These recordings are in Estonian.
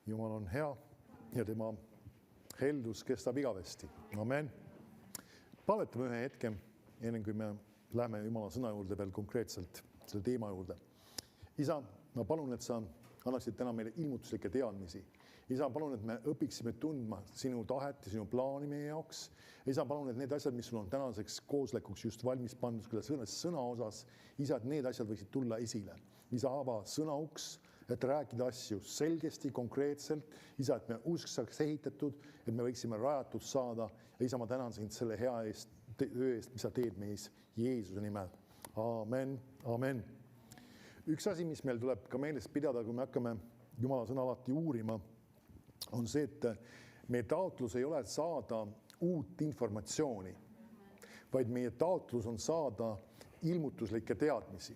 Jumal on hea ja tema heldus kestab igavesti. Amen. Palvetame ühe hetke, enne kui me läheme Jumala sõna juurde veel konkreetselt selle teema juurde. Isa, ma palun, et sa annaksid täna meile ilmutuslikke teadmisi. Isa, palun, et me õpiksime tundma sinu tahet ja sinu plaani meie jaoks. Isa, palun, et need asjad, mis sul on tänaseks kooslekuks just valmis pandud sõna osas, isa, et need asjad võiksid tulla esile. Isa, ava sõna uks, et rääkida asju selgesti, konkreetselt. Isa, et me usk saaks ehitatud, et me võiksime rajatud saada. Ja isa, ma tänan sind selle hea töö eest, mis sa teed meis Jeesuse nimel. Amen, amen. Üks asi, mis meil tuleb ka meeles pidada, kui me hakkame Jumala sõna alati uurima, on see, et meie taotlus ei ole saada uut informatsiooni, vaid meie taotlus on saada ilmutuslikke teadmisi.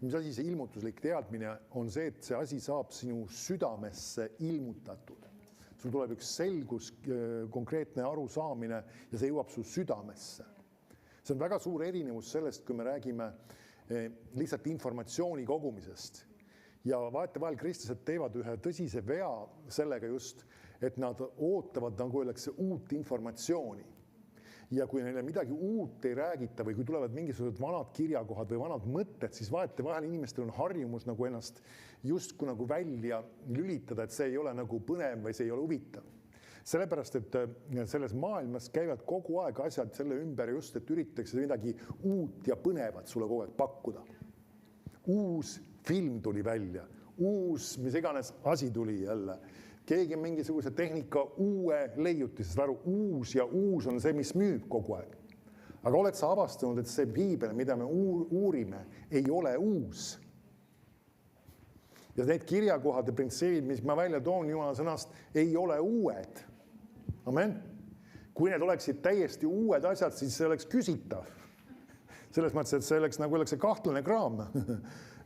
Mis asi see ilmutuslik teadmine on see, et see asi saab sinu südamesse ilmutatud. Sul tuleb üks selgus, konkreetne arusaamine ja see jõuab su südamesse. See on väga suur erinevus sellest, kui me räägime lihtsalt informatsiooni kogumisest. Ja vahetevahel kristlased teevad ühe tõsise vea sellega just, et nad ootavad, nagu öeldakse, uut informatsiooni. Ja kui neile midagi uut ei räägita või kui tulevad mingisugused vanad kirjakohad või vanad mõtted, siis vahetevahel inimestel on harjumus nagu ennast justkui nagu välja lülitada, et see ei ole nagu põnev või see ei ole huvitav. Sellepärast, et selles maailmas käivad kogu aeg asjad selle ümber just, et üritatakse midagi uut ja põnevat sulle kogu aeg pakkuda. Uus film tuli välja, uus, mis iganes asi tuli jälle. Keegi on mingisuguse tehnika uue leiutisest aru, uus ja uus on see, mis müüb kogu aeg. Aga oled sa avastanud, et see piibel, mida me uurime, ei ole uus. Ja need kirjakohad ja printsiibid, mis ma välja toon Jumala sõnast, ei ole uued. Amen. Kui need oleksid täiesti uued asjad, siis see oleks küsitav. Selles mõttes, et see oleks nagu oleks kahtlane kraam.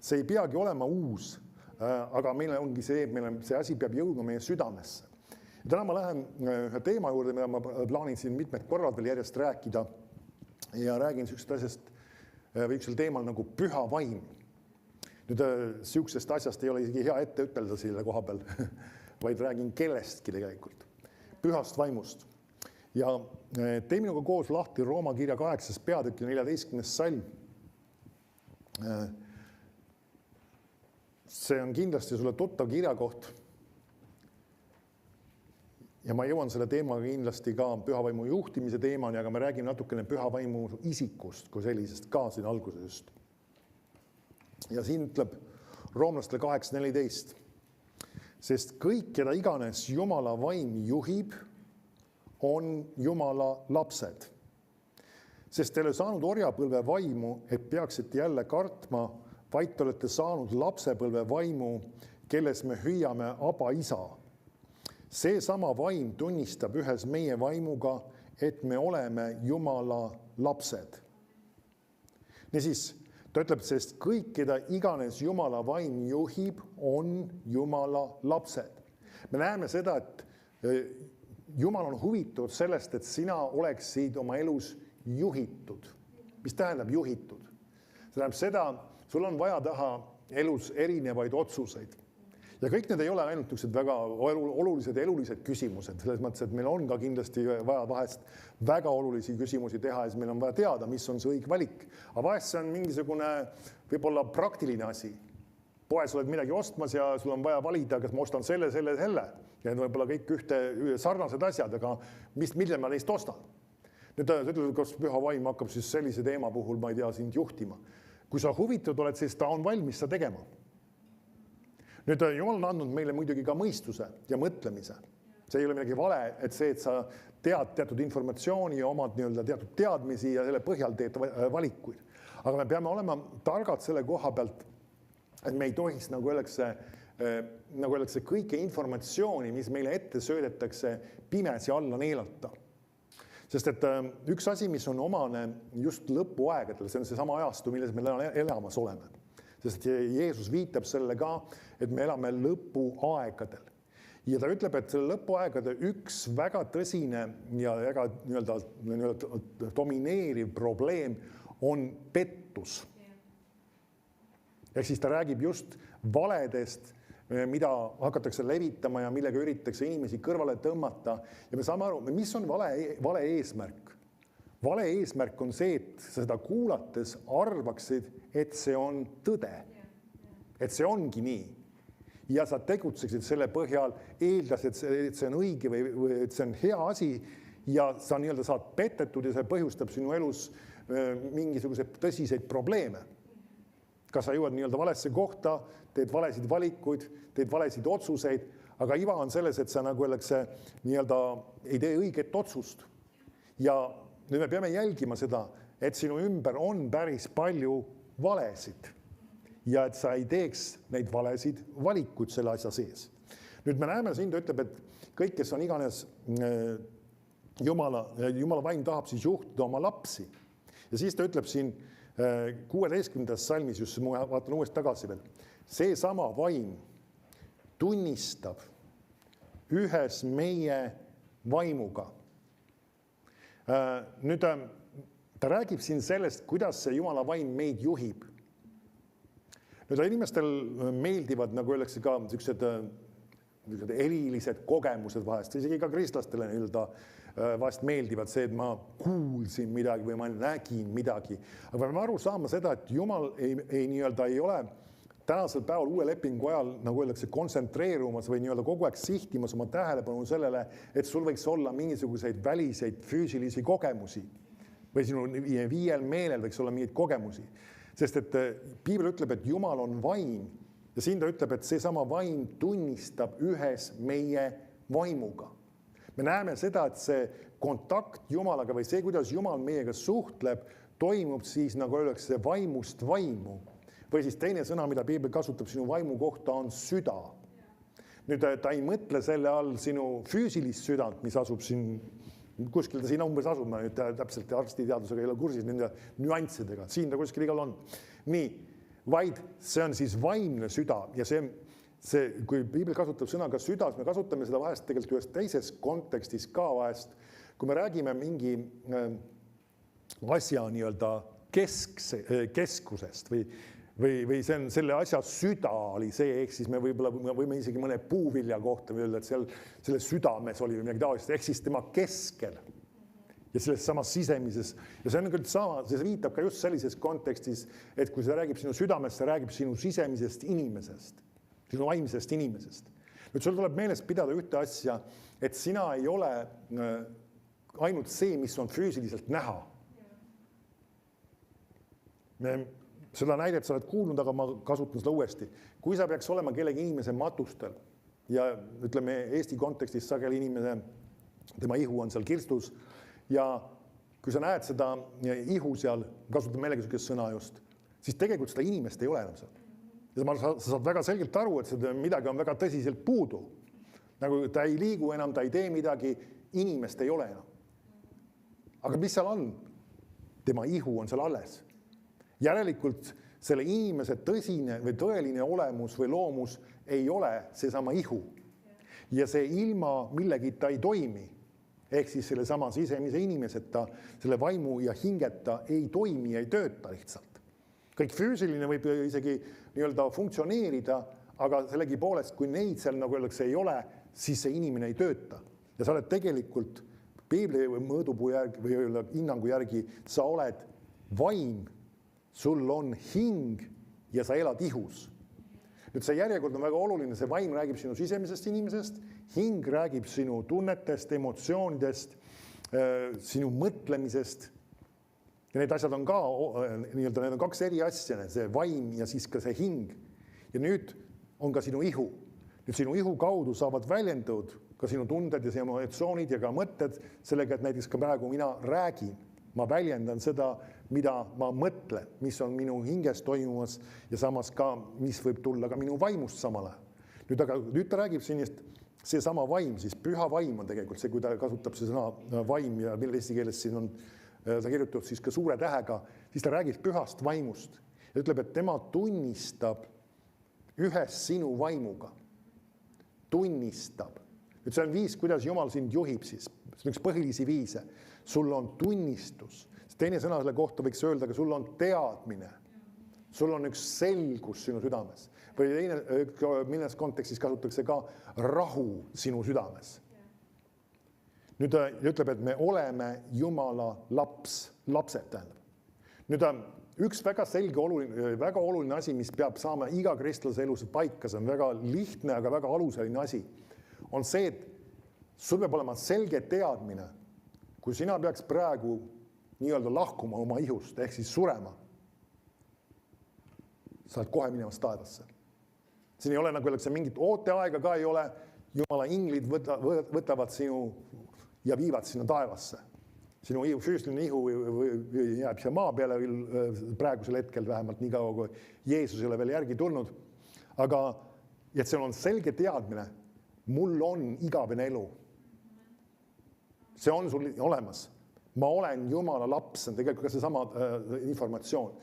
See ei peagi olema uus, aga meil ongi see, et see asi peab jõudma meie südamesse. Ja täna ma lähen ühe teema juurde, mida ma plaanin siin mitmed korrad veel järjest rääkida ja räägin sellisest asjast või üksel teemal nagu püha vaim. Nüüd sellisest asjast ei ole isegi hea ette ütelda selle koha peal, vaid räägin kellestki tegelikult, pühast vaimust. Ja tee minuga koos lahti Rooma kirja 8. peatüki 14. salm. See on kindlasti sulle tuttav kirjakoht. Ja ma jõuan selle teemaga kindlasti ka pühavaimu juhtimise teemani, aga me räägime natukene pühavaimu isikust kui sellisest ka siin alguses just. Ja siin ütleb roomlastele 8.14. Sest kõik, keda iganes Jumala vaim juhib, on Jumala lapsed. Sest te ei ole saanud orjapõlve vaimu, et peaksite jälle kartma, vaid te olete saanud lapsepõlve vaimu, kelles me hüüame Aba isa. See sama vaim tunnistab ühes meie vaimuga, et me oleme Jumala lapsed. Niisiis, ta ütleb, sest kõik, keda iganes Jumala vaim juhib, on Jumala lapsed. Me näeme seda, et Jumal on huvitatud sellest, et sina oleksid oma elus juhitud. Mis tähendab juhitud? See tähendab seda, sul on vaja taha elus erinevaid otsuseid. Ja kõik need ei ole ainult väga olulised ja elulised küsimused. Selles mõttes, et meil on ka kindlasti vaja vahest väga olulisi küsimusi teha ja siis meil on vaja teada, mis on see õige valik. Aga vahest see on mingisugune võib-olla praktiline asi. Poes oled midagi ostmas ja sul on vaja valida, kas ma ostan selle. Ja need võib-olla kõik ühte sarnased asjad, aga mille ma neist ostan? Nüüd ütled, kas püha vaim hakkab siis sellise teema puhul, ma ei tea, sind juhtima. Kui sa huvitatud oled, siis ta on valmis seda tegema. Nüüd Jumal on andnud meile muidugi ka mõistuse ja mõtlemise. See ei ole midagi vale, et see, et sa tead teatud informatsiooni ja omad teatud teadmisi ja selle põhjal teed valikuid. Aga me peame olema targad selle koha pealt, et me ei tohiks, nagu öeldakse, kõike informatsiooni, mis meile ette söödetakse, pimesi alla neelata. Sest et üks asi, mis on omane just lõpuaegadel, see on see sama ajastu, milles me elamas oleme. Sest Jeesus viitab selle ka, et me elame lõpuaegadel. Ja ta ütleb, et selle lõpuaegade üks väga tõsine ja väga domineeriv probleem on pettus. Ehk siis ta räägib just valedest mida hakatakse levitama ja millega üritatakse inimesi kõrvale tõmmata. Ja me saame aru, mis on vale eesmärk. Vale eesmärk on see, et seda kuulates arvaksid, et see on tõde. Et see ongi nii. Ja sa tegutseksid selle põhjal, eeldas, et see on õige või et see on hea asi ja sa nii-öelda saad petetud ja see põhjustab sinu elus mingisuguseid tõsiseid probleeme. Kas sa jõuad nii-öelda valesse kohta, teed valesid valikuid, teed valesid otsuseid, aga iva on selles, et sa nagu öeldakse nii-öelda ei tee õiget otsust. Ja nüüd me peame jälgima seda, et sinu ümber on päris palju valesid ja et sa ei teeks neid valesid valikuid selle asja sees. Nüüd me näeme siin, ta ütleb, et kõik, kes on iganes Jumala vaim tahab siis juhtida oma lapsi. Ja siis ta ütleb siin 16. salmis, just ma vaatan uuesti tagasi veel, see sama vaim tunnistab ühes meie vaimuga. Nüüd ta räägib siin sellest, kuidas see Jumala vaim meid juhib. Nüüd inimestel meeldivad, nagu öeldakse ka sellised erilised kogemused vahest, isegi ka kristlastele vahest meeldivad see, et ma kuulsin midagi või ma nägin midagi. Aga peame aru saama seda, et Jumal ei ole tänasel päeval uue lepingu ajal, nagu öeldakse, kontsentreerumas või kogu aeg sihtimas oma tähelepanu sellele, et sul võiks olla mingisuguseid väliseid füüsilisi kogemusi või sinu viiel meelel võiks olla mingeid kogemusi. Sest et Piibel ütleb, et Jumal on vaim ja siin ta ütleb, et see sama vaim tunnistab ühes meie vaimuga. Me näeme seda, et see kontakt Jumalaga või see, kuidas Jumal meiega suhtleb, toimub siis, nagu öeldakse, vaimust vaimu. Või siis teine sõna, mida Piibel kasutab sinu vaimu kohta, on süda. Nüüd ta ei mõtle selle all sinu füüsilist südant, mis asub siin, kuskil ta siin umbes asub, ma nüüd täpselt arstiteadusega ei ole kursis nende nüanssidega, siin ta kuskil igal on. Nii, vaid see on siis vaimne süda ja see, kui Piibel kasutab sõnaga süda, me kasutame seda vahest tegelikult ühes teises kontekstis ka vahest, kui me räägime mingi asja nii-öelda keskusest või see on selle asja süda oli see, ehk siis me võime isegi mõne puuvilja kohta öelda, et seal selle südames oli või midagi taolist, ehk siis tema keskel ja selles samas sisemises. Ja see on küll sama, see viitab ka just sellises kontekstis, et kui see räägib sinu südamest, see räägib sinu sisemisest inimesest, sinu vaimsest inimesest. Nüüd sul tuleb meeles pidada ühte asja, et sina ei ole ainult see, mis on füüsiliselt näha. Seda näidet sa oled kuulnud, aga ma kasutan seda uuesti. Kui sa peaks olema kellegi inimese matustel ja ütleme Eesti kontekstis sageli inimese, tema ihu on seal kirstus ja kui sa näed seda ihu seal, kasutan meelega sellist sõna just, siis tegelikult seda inimest ei ole enam seal. Ja sa saad väga selgelt aru, et seda midagi on väga tõsiselt puudu. Nagu ta ei liigu enam, ta ei tee midagi, inimest ei ole enam. Aga mis seal on? Tema ihu on seal alles. Järelikult selle inimese tõsine või tõeline olemus või loomus ei ole seesama ihu. Ja see ilma millegi ta ei toimi. Ehk siis selle sama sisemise inimeseta, selle vaimu ja hingeta ei toimi ja ei tööta lihtsalt. Kõik füüsiline võib isegi nii-öelda funktsioneerida, aga sellegi poolest, kui neid seal nagu öeldakse ei ole, siis see inimene ei tööta. Ja sa oled tegelikult Piibli mõõdupuu järgi või hinnangu järgi, sa oled vaim, sul on hing ja sa elad ihus. Nüüd see järjekord on väga oluline, see vaim räägib sinu sisemisest inimesest, hing räägib sinu tunnetest, emotsioonidest, sinu mõtlemisest. Ja need asjad on ka, need on kaks eri asja, see vaim ja siis ka see hing. Ja nüüd on ka sinu ihu. Nüüd sinu ihu kaudu saavad väljendud ka sinu tunded ja emotsioonid ja ka mõtted sellega, et näiteks ka praegu mina räägin. Ma väljendan seda, mida ma mõtlen, mis on minu hinges toimumas ja samas ka, mis võib tulla ka minu vaimust samale. Nüüd ta räägib sinist, see sama vaim, siis püha vaim on tegelikult see, kui ta kasutab see sõna vaim ja mille eesti keeles siin on ta kirjutatud siis ka suure tähega, siis ta räägib pühast vaimust ja ütleb, et tema tunnistab ühes sinu vaimuga. Tunnistab. Nüüd see on viis, kuidas Jumal sind juhib siis. See on üks põhilisi viise. Sul on tunnistus. Teine sõna selle kohta võiks öelda, aga sul on teadmine. sul on üks selgus sinu südames. Või teine, milles kontekstis kasutatakse ka rahu sinu südames. Nüüd ütleb, et me oleme Jumala lapsed tähendab. Nüüd üks väga selge, väga oluline asi, mis peab saama iga kristlase elus paika, see on väga lihtne, aga väga aluseline asi, on see, et sul peab olema selge teadmine, kui sina peaks praegu nii-öelda lahkuma oma ihust, ehk siis surema, sa oled kohe minemas taevasse. Siin ei ole, nagu öeldakse, mingit ooteaega ka ei ole, Jumala inglid võtavad sinu ja viivad sinna taevasse. Sinu füüsiline ihu jääb siia maa peale praegusel hetkel vähemalt nii kaua, kui Jeesus ei ole veel järgi tulnud. Aga et see on selge teadmine, mul on igavene elu. See on sul olemas. Ma olen Jumala laps, see on tegelikult ka seesama informatsioon.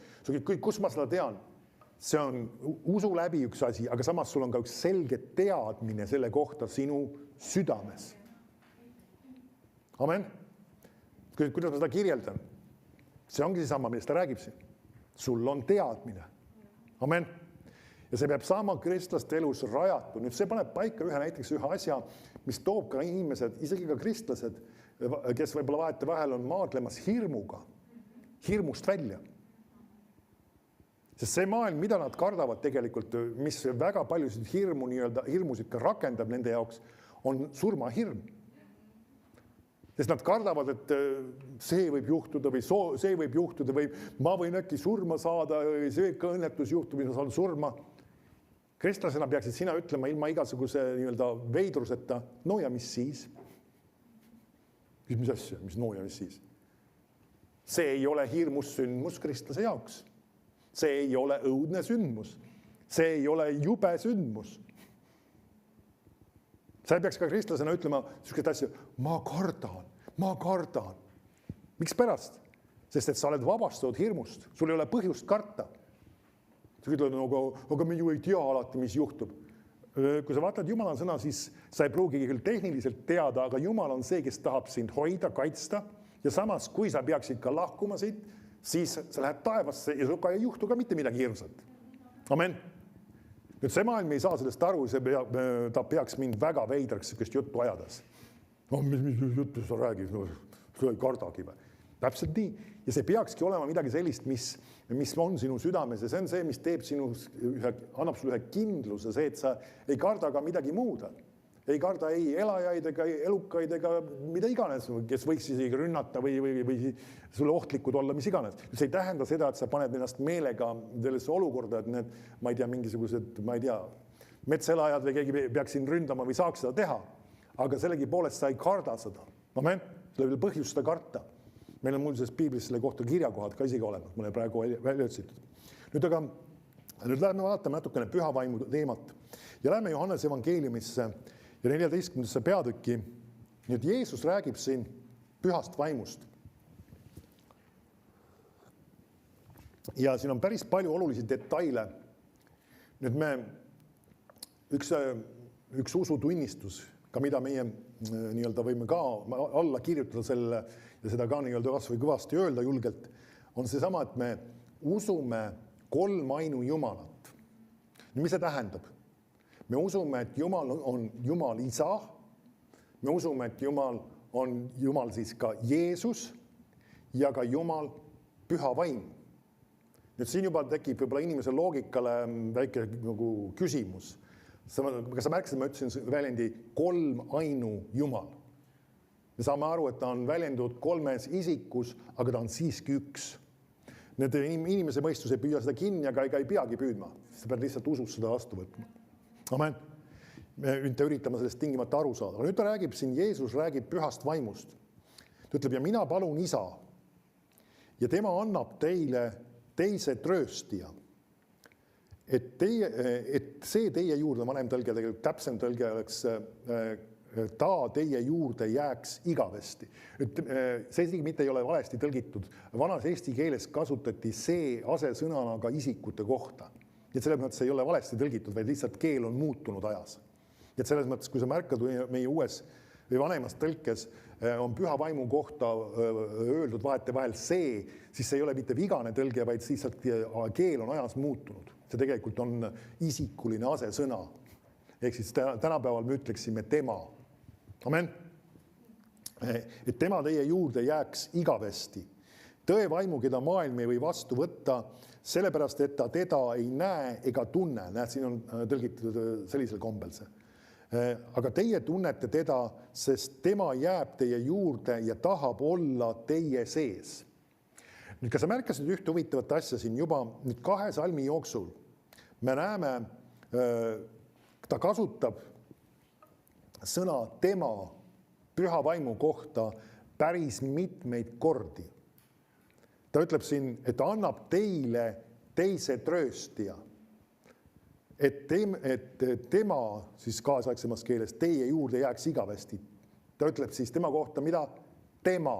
Kus ma seda tean? See on usu läbi üks asi, aga samas sul on ka üks selge teadmine selle kohta sinu südames. Amen. Kuidas ma seda kirjeldan? See ongi seesama, millest ta räägib siin. Sul on teadmine. Amen. Ja see peab saama kristlaste elus rajatud. Nüüd see paneb paika näiteks ühe asja, mis toob ka inimesed, isegi ka kristlased, kes võib-olla vahet vahel on maadlemas hirmuga, hirmust välja. Sest see maailm, mida nad kardavad tegelikult, mis väga paljusid hirmusid ka rakendab nende jaoks, on surmahirm. Sest nad kardavad, et see võib juhtuda või see võib juhtuda või ma võin äkki surma saada või see ka õnnetus juhtub, mis ma saan surma. Kristlasena peaksid sina ütlema ilma igasuguse veidruseta, no ja mis siis? Mis asja, mis no ja mis siis? See ei ole hirmus sündmus kristlase jaoks. See ei ole õudne sündmus. See ei ole jube sündmus. Sa ei peaks ka kristlasena ütlema niisugust asja, ma kardan. Miks pärast? Sest et sa oled vabastatud hirmust. Sul ei ole põhjust karta. Sa ütled, aga me ju ei tea alati, mis juhtub. Kui sa vaatad Jumala sõna, siis sa ei pruugi küll tehniliselt teada, aga Jumal on see, kes tahab sind hoida, kaitsta. Ja samas, kui sa peaksid ka lahkuma siit, siis sa lähed taevasse ja sul ei juhtu ka mitte midagi hirmsat. Amen. Nüüd see maailm ei saa sellest aru, ta peaks mind väga veidraks sellist juttu ajades. Mis juttu sa räägid? Sa ei kardagi või? Täpselt nii. Ja see peakski olema midagi sellist, mis on sinu südames ja see on see, mis teeb annab sulle ühe kindluse, see, et sa ei karda ka midagi muuda. Ei karda ei elajaid ega elukaid ega mida iganes, kes võiks isegi rünnata või sulle ohtlikud olla, mis iganes. See ei tähenda seda, et sa paned ennast meelega sellesse olukorda, et need, ma ei tea, mingisugused, metselajad või keegi peaks siin ründama või saaks seda teha. Aga sellegi poolest sa ei karda seda. Amen? Selle veel põhjust seda karta. Meil on muuseas piiblis selle kohta kirjakohad ka isegi olemas, mulle praegu välja otsitud. Nüüd läheme vaatame natukene pühavaimu teemat ja läheme Johannese evangeeliumisse ja 14. peatüki. Nüüd Jeesus räägib siin pühast vaimust. Ja siin on päris palju olulisi detaile. Nüüd üks usutunnistus, ka mida meie võime ka alla kirjutada selle ja seda ka kas või kõvasti öelda julgelt, on seesama, et me usume kolmainu Jumalat. Mis see tähendab? Me usume, et Jumal on Jumal Isa, me usume, et Jumal on Jumal siis ka Jeesus ja ka Jumal Püha Vaim. Nüüd siin juba tekib võib-olla inimese loogikale väike küsimus. Kas sa märkasid, ma ütlesin väljendi kolmainu Jumal. Me saame aru, et ta on väljendud kolmes isikus, aga ta on siiski üks. Need inimese mõistus ei püüa seda kinni, aga ei peagi püüdma. Sa pead lihtsalt usus seda vastu võtma. Amen. Me üritame sellest tingimata aru saada. Aga nüüd ta räägib siin, Jeesus räägib pühast vaimust. Ta ütleb, ja mina palun Isa. Ja tema annab teile teise trööstija. Et see teie juurde, vanem tõlge, tegelikult täpsem tõlge oleks ta teie juurde jääks igavesti. See isegi mitte ei ole valesti tõlgitud. Vanas eesti keeles kasutati see asesõnana ka isikute kohta. Et selles mõttes ei ole valesti tõlgitud, vaid lihtsalt keel on muutunud ajas. Et selles mõttes, kui sa märkad meie uues või vanemas tõlkes on püha vaimu kohta öeldud vahetevahel see, siis see ei ole mitte vigane tõlge, vaid lihtsalt keel on ajas muutunud. See tegelikult on isikuline asesõna. Ehk siis tänapäeval me ütleksime tema. Amen. Et tema teie juurde jääks igavesti. Tõe vaimu, keda maailm ei või vastu võtta, sellepärast, et ta teda ei näe ega tunne. Näed, siin on tõlgitud sellisel kombel see. Aga teie tunnete teda, sest tema jääb teie juurde ja tahab olla teie sees. Nüüd, kas sa märkasid ühte huvitavat asja siin juba nüüd 2 salmi jooksul? Me näeme, ta kasutab sõna tema püha vaimu kohta päris mitmeid kordi. Ta ütleb siin, et ta annab teile teise trööstija. Et tema siis kaasaegsemas keeles teie juurde jääks igavesti. Ta ütleb siis tema kohta, mida? Tema.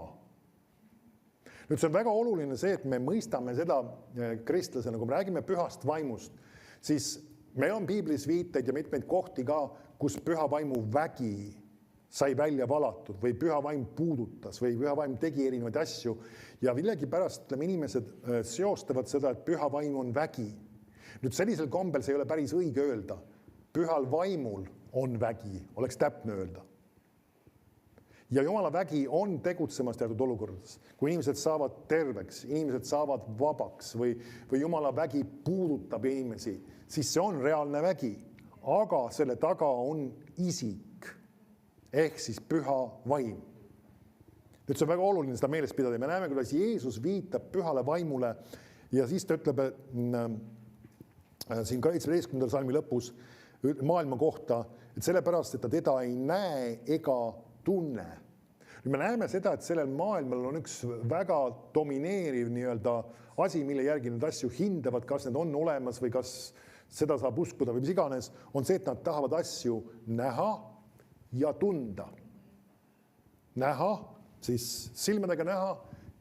Nüüd see on väga oluline see, et me mõistame seda kristlasena, kui me räägime pühast vaimust, siis meil on piiblis viiteid ja mitmeid kohti ka, kus püha vaimu vägi sai välja valatud või püha vaim puudutas või püha vaim tegi erinevaid asju ja millegipärast inimesed seostavad seda, et püha vaim on vägi. Nüüd sellisel kombel see ei ole päris õige öelda. Pühal vaimul on vägi, oleks täpne öelda. Ja Jumala vägi on tegutsemas teatud olukordades. Kui inimesed saavad terveks, inimesed saavad vabaks või Jumala vägi puudutab inimesi, siis see on reaalne vägi. Aga selle taga on isik ehk siis püha vaim. Nüüd see on väga oluline seda meeles pidada. Me näeme, kuidas Jeesus viitab pühale vaimule ja siis ta ütleb siin 17. salmi lõpus maailma kohta, et sellepärast, et ta teda ei näe ega tunne. Nüüd me näeme seda, et sellel maailmal on üks väga domineeriv asi, mille järgi need asju hindavad, kas need on olemas või kas seda saab uskuda või mis iganes, on see, et nad tahavad asju näha ja tunda. Näha, siis silmadega näha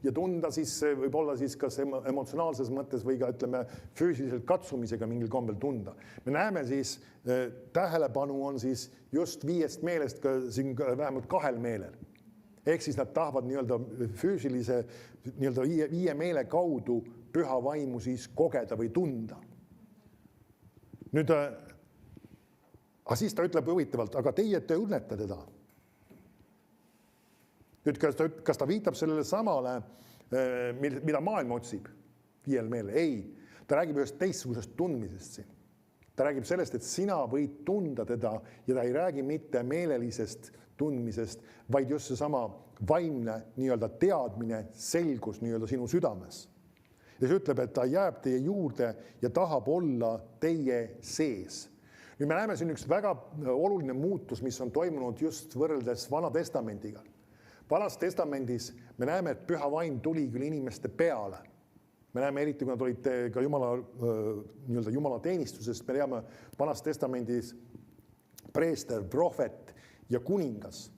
ja tunda siis võib olla siis kas emotsionaalses mõttes või ka ütleme füüsiliselt katsumisega mingil kombel tunda. Me näeme siis, tähelepanu on siis just 5 meelest ka siin vähemalt 2 meelel. Ehk siis nad tahavad füüsilise 5 meele kaudu püha vaimu siis kogeda või tunda. Nüüd, aga siis ta ütleb huvitavalt, aga teie tunnete teda. Nüüd, kas ta viitab sellele samale, mida maailm otsib 5 meele? Ei, ta räägib ühest teistsugusest tundmisest siin. Ta räägib sellest, et sina võid tunda teda ja ta ei räägi mitte meelelisest tundmisest, vaid just seesama vaimne teadmine, selgus sinu südames. Ja see ütleb, et ta jääb teie juurde ja tahab olla teie sees. Nüüd me näeme siin üks väga oluline muutus, mis on toimunud just võrreldes Vana Testamendiga. Vanas Testamendis me näeme, et püha vaim tuli küll inimeste peale. Me näeme eriti, kui nad olid ka Jumala teenistusest, me teame Vanas Testamendis preester, prohvet ja kuningas.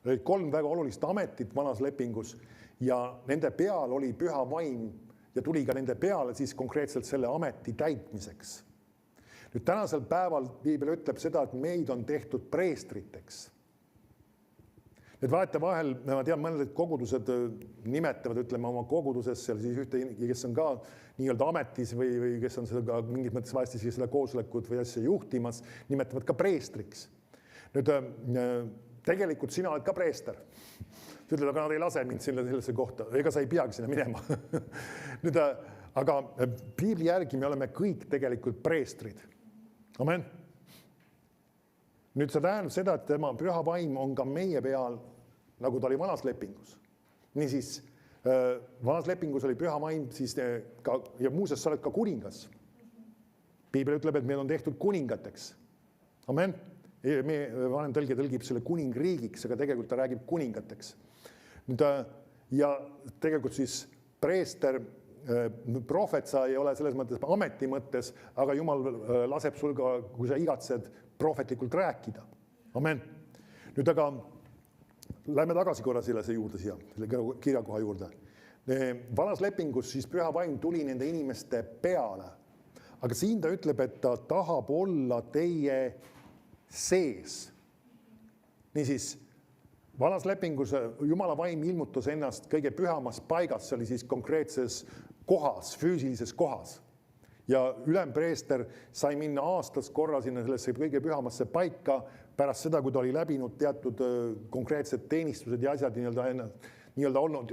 Olid 3 väga olulist ametit vanas lepingus ja nende peal oli püha vaim ja tuli ka nende peale siis konkreetselt selle ameti täitmiseks. Nüüd tänasel päeval Piibel ütleb seda, et meid on tehtud preestriteks. Need vahetevahel, ma tean, mõned kogudused nimetavad, ütleme oma koguduses seal siis ühte, kes on ka ametis või kes on seda mingis mõttes vahest siis seda koosolekut või asja juhtimas, nimetavad ka preestriks. Nüüd tegelikult sina oled ka preester. Sa ütled, aga nad ei lase mind sellesse kohta. Ega sa ei peagi sinna minema. Nüüd, aga Piibli järgi me oleme kõik tegelikult preestrid. Amen. Nüüd see tähendab seda, et tema püha vaim on ka meie peal, nagu ta oli vanas lepingus. Niisiis, vanas lepingus oli püha vaim siis ka, ja muuseas sa oled ka kuningas. Piibel ütleb, et meil on tehtud kuningateks. Amen. Meie vanem tõlge tõlgib selle kuningriigiks, aga tegelikult ta räägib kuningateks. Nüüd, ja tegelikult siis preester, prohvet sa ei ole selles mõttes ameti mõttes, aga Jumal laseb sul ka, kui sa igatsed prohvetlikult rääkida. Amen. Nüüd aga lähme tagasi korra selle juurde siia, selle kirjakoha juurde. Vanas lepingus siis püha vaim tuli nende inimeste peale. Aga siin ta ütleb, et ta tahab olla teie sees. Niisiis, Vanas lepingus Jumala vaim ilmutas ennast kõige pühamas paigas, see oli siis konkreetses kohas, füüsilises kohas. Ja ülempreester sai minna aastas korra sinna sellesse kõige pühamasse paika pärast seda, kui ta oli läbinud teatud konkreetsed teenistused ja asjad nii-öelda olnud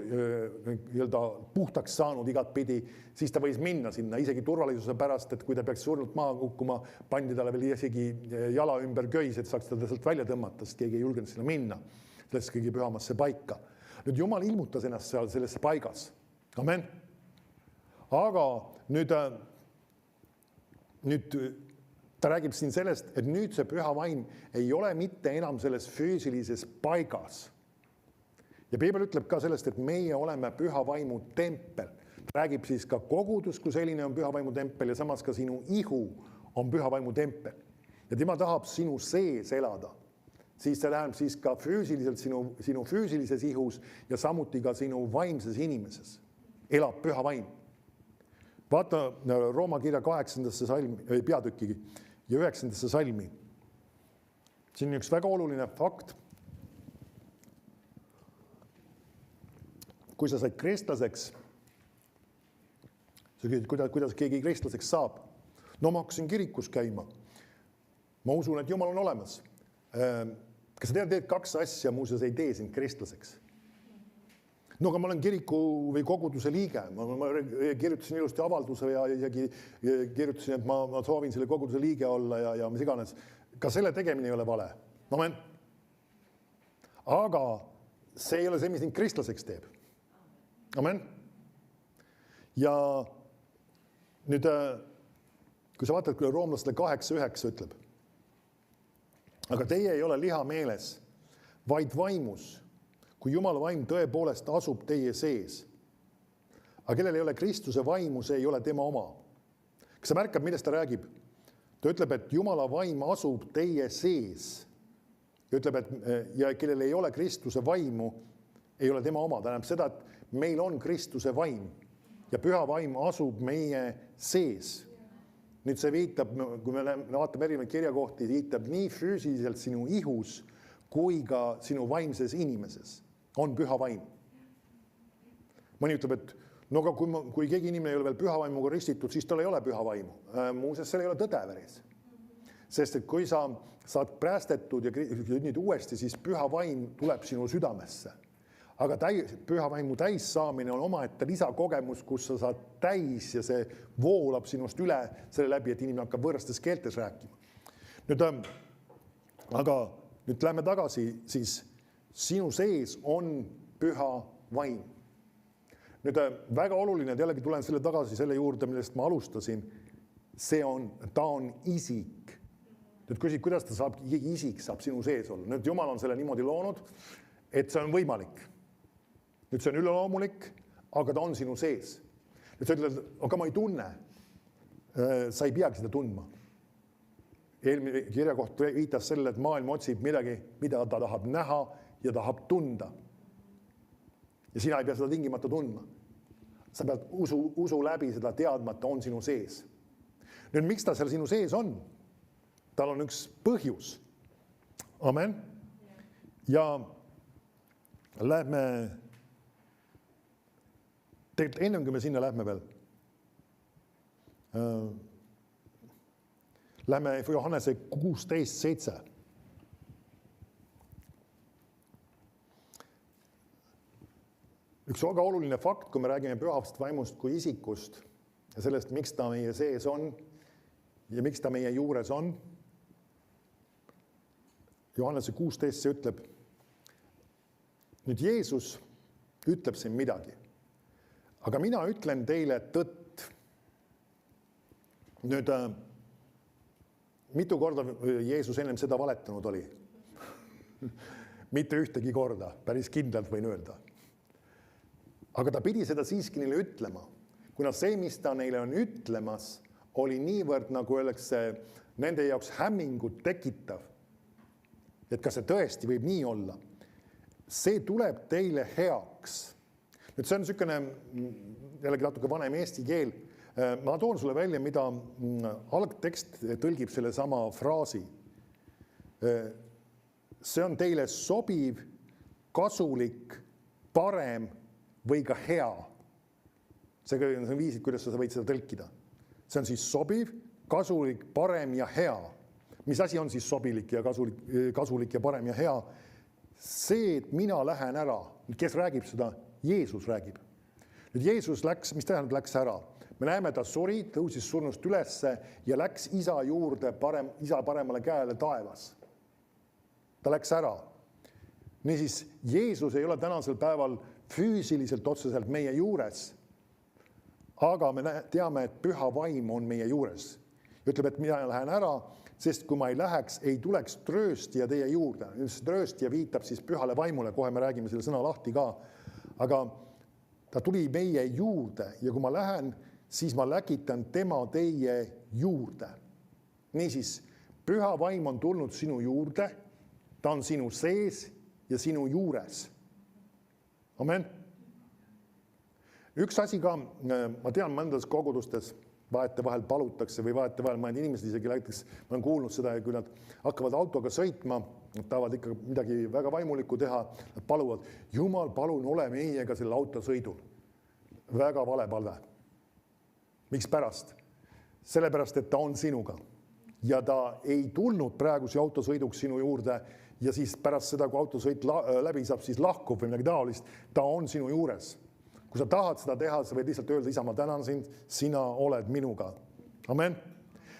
puhtaks saanud igat pidi, siis ta võis minna sinna isegi turvalisuse pärast, et kui ta peaks surnult maha kukkuma, pandi talle veel isegi jala ümber köis, et saaks teda sealt välja tõmmata, sest keegi ei julgenud sinna minna, sellesse kõige pühamasse paika. Nüüd Jumal ilmutas ennast seal selles paigas. Amen. Aga nüüd ta räägib siin sellest, et nüüd see püha vaim ei ole mitte enam selles füüsilises paigas. Ja Piibel ütleb ka sellest, et meie oleme püha vaimu tempel. Ta räägib siis ka kogudus, kui selline on püha vaimu tempel ja samas ka sinu ihu on püha vaimu tempel. Ja tema tahab sinu sees elada. Siis see läheb siis ka füüsiliselt sinu füüsilises ihus ja samuti ka sinu vaimses inimeses. Elab püha vaim. Vaata Rooma kirja 8. peatüki ja 9. salmi. Siin on üks väga oluline fakt. Kui sa said kristlaseks, sa küsid, kuidas keegi kristlaseks saab. No ma hakkasin kirikus käima. Ma usun, et Jumal on olemas. Kas sa teed 2 asja, muuseas ei tee sind kristlaseks? No aga ma olen kiriku või koguduse liige. Ma kirjutasin ilusti avalduse ja isegi kirjutasin, et ma soovin selle koguduse liige olla ja mis iganes. Ka selle tegemine ei ole vale. Amen. Aga see ei ole see, mis sind kristlaseks teeb. Amen. Ja nüüd, kui sa vaatad, kui roomlastele 8:9 ütleb, aga teie ei ole liha meeles, vaid vaimus, kui Jumala vaim tõepoolest asub teie sees. Aga kellel ei ole Kristuse vaimu, see ei ole tema oma. Kas sa märkad, millest ta räägib? Ta ütleb, et Jumala vaim asub teie sees. Ja ütleb, et ja kellel ei ole Kristuse vaimu, ei ole tema oma. Ta näeb seda, et meil on Kristuse vaim ja püha vaim asub meie sees. Nüüd see viitab, kui me vaatame erinevaid kirjakohti, viitab nii füüsiliselt sinu ihus kui ka sinu vaimses inimeses. On püha vaim. Mõni ütleb, et no aga kui keegi inimene ei ole veel püha vaimuga ristitud, siis tal ei ole püha vaimu. Muuseas, seal ei ole tõde veres. Sest et kui sa saad päästetud ja nüüd uuesti, siis püha vaim tuleb sinu südamesse. Aga püha vaimu täis saamine on omaette lisakogemus, kus sa saad täis ja see voolab sinust üle selle läbi, et inimene hakkab võõrastes keeltes rääkima. Aga nüüd lähme tagasi, siis sinu sees on püha vaim. Nüüd väga oluline, et jällegi tulen selle tagasi selle juurde, millest ma alustasin, ta on isik. Nüüd küsid, kuidas ta saab, isik saab sinu sees olla. Nüüd Jumal on selle niimoodi loonud, et see on võimalik. Nüüd see on üleloomulik, aga ta on sinu sees. Nüüd sa ütled, aga ma ei tunne. Sa ei peagi seda tundma. Eelmine kirjakoht viitas sellele, et maailm otsib midagi, mida ta tahab näha ja tahab tunda. Ja sina ei pea seda tingimata tundma. Sa pead usu läbi seda teadmata on sinu sees. Nüüd, miks ta seal sinu sees on? Tal on üks põhjus. Amen. Ja lähme tegelikult ennem, kui me sinna lähme veel. Lähme Johannese 16:7. Üks väga oluline fakt, kui me räägime pühast vaimust kui isikust ja sellest, miks ta meie sees on ja miks ta meie juures on. Johannese 16 ütleb, nüüd Jeesus ütleb siin midagi. Aga mina ütlen teile tõtt. Nüüd, mitu korda Jeesus ennem seda valetanud oli? Mitte ühtegi korda, päris kindlalt võin öelda. Aga ta pidi seda siiski neile ütlema, kuna see, mis ta neile on ütlemas, oli niivõrd, nagu öeldakse, nende jaoks hämmingut tekitav. Et kas see tõesti võib nii olla? See tuleb teile heaks. Nüüd see on niisugune, jällegi natuke vanem eesti keel. Ma toon sulle välja, mida algtekst tõlgib selle sama fraasi. See on teile sobiv kasulik, parem või ka hea. See on viisid, kuidas sa võid seda tõlkida. See on siis sobiv, kasulik, parem ja hea. Mis asi on siis sobilik ja kasulik ja parem ja hea? See, et mina lähen ära. Kes räägib seda? Jeesus räägib. Nüüd Jeesus läks, mis tähendab läks ära? Me näeme, ta suri, tõusis surnust ülesse ja läks isa juurde, isa paremale käele taevas. Ta läks ära. Niisiis, Jeesus ei ole tänasel päeval füüsiliselt otseselt meie juures, aga me teame, et püha vaim on meie juures. Ütleb, et mina lähen ära, sest kui ma ei läheks, ei tuleks trööstija teie juurde. Trööstija viitab siis pühale vaimule, kohe me räägime selle sõna lahti ka. Aga ta tuli meie juurde ja kui ma lähen, siis ma läkitan tema teie juurde. Niisiis, püha vaim on tulnud sinu juurde, ta on sinu sees ja sinu juures. Amen. Üks asi ka, ma tean mõndas kogudustes, vaete vahel palutakse või vaete vahel mõned inimesed isegi näiteks, ma olen kuulnud seda, kui nad hakkavad autoga sõitma, nad tahavad ikka midagi väga vaimulikku teha, nad paluvad, Jumal, palun ole meiega selle auto sõidul. Väga vale palve. Miks pärast? Sellepärast, et ta on sinuga. Ja ta ei tulnud praeguse autosõiduks sinu juurde ja siis pärast seda, kui autosõit läbi saab, siis lahkub või midagi taolist, ta on sinu juures. Kui sa tahad seda teha, sa võid lihtsalt öelda, isa, ma tänan sind, sina oled minuga. Amen.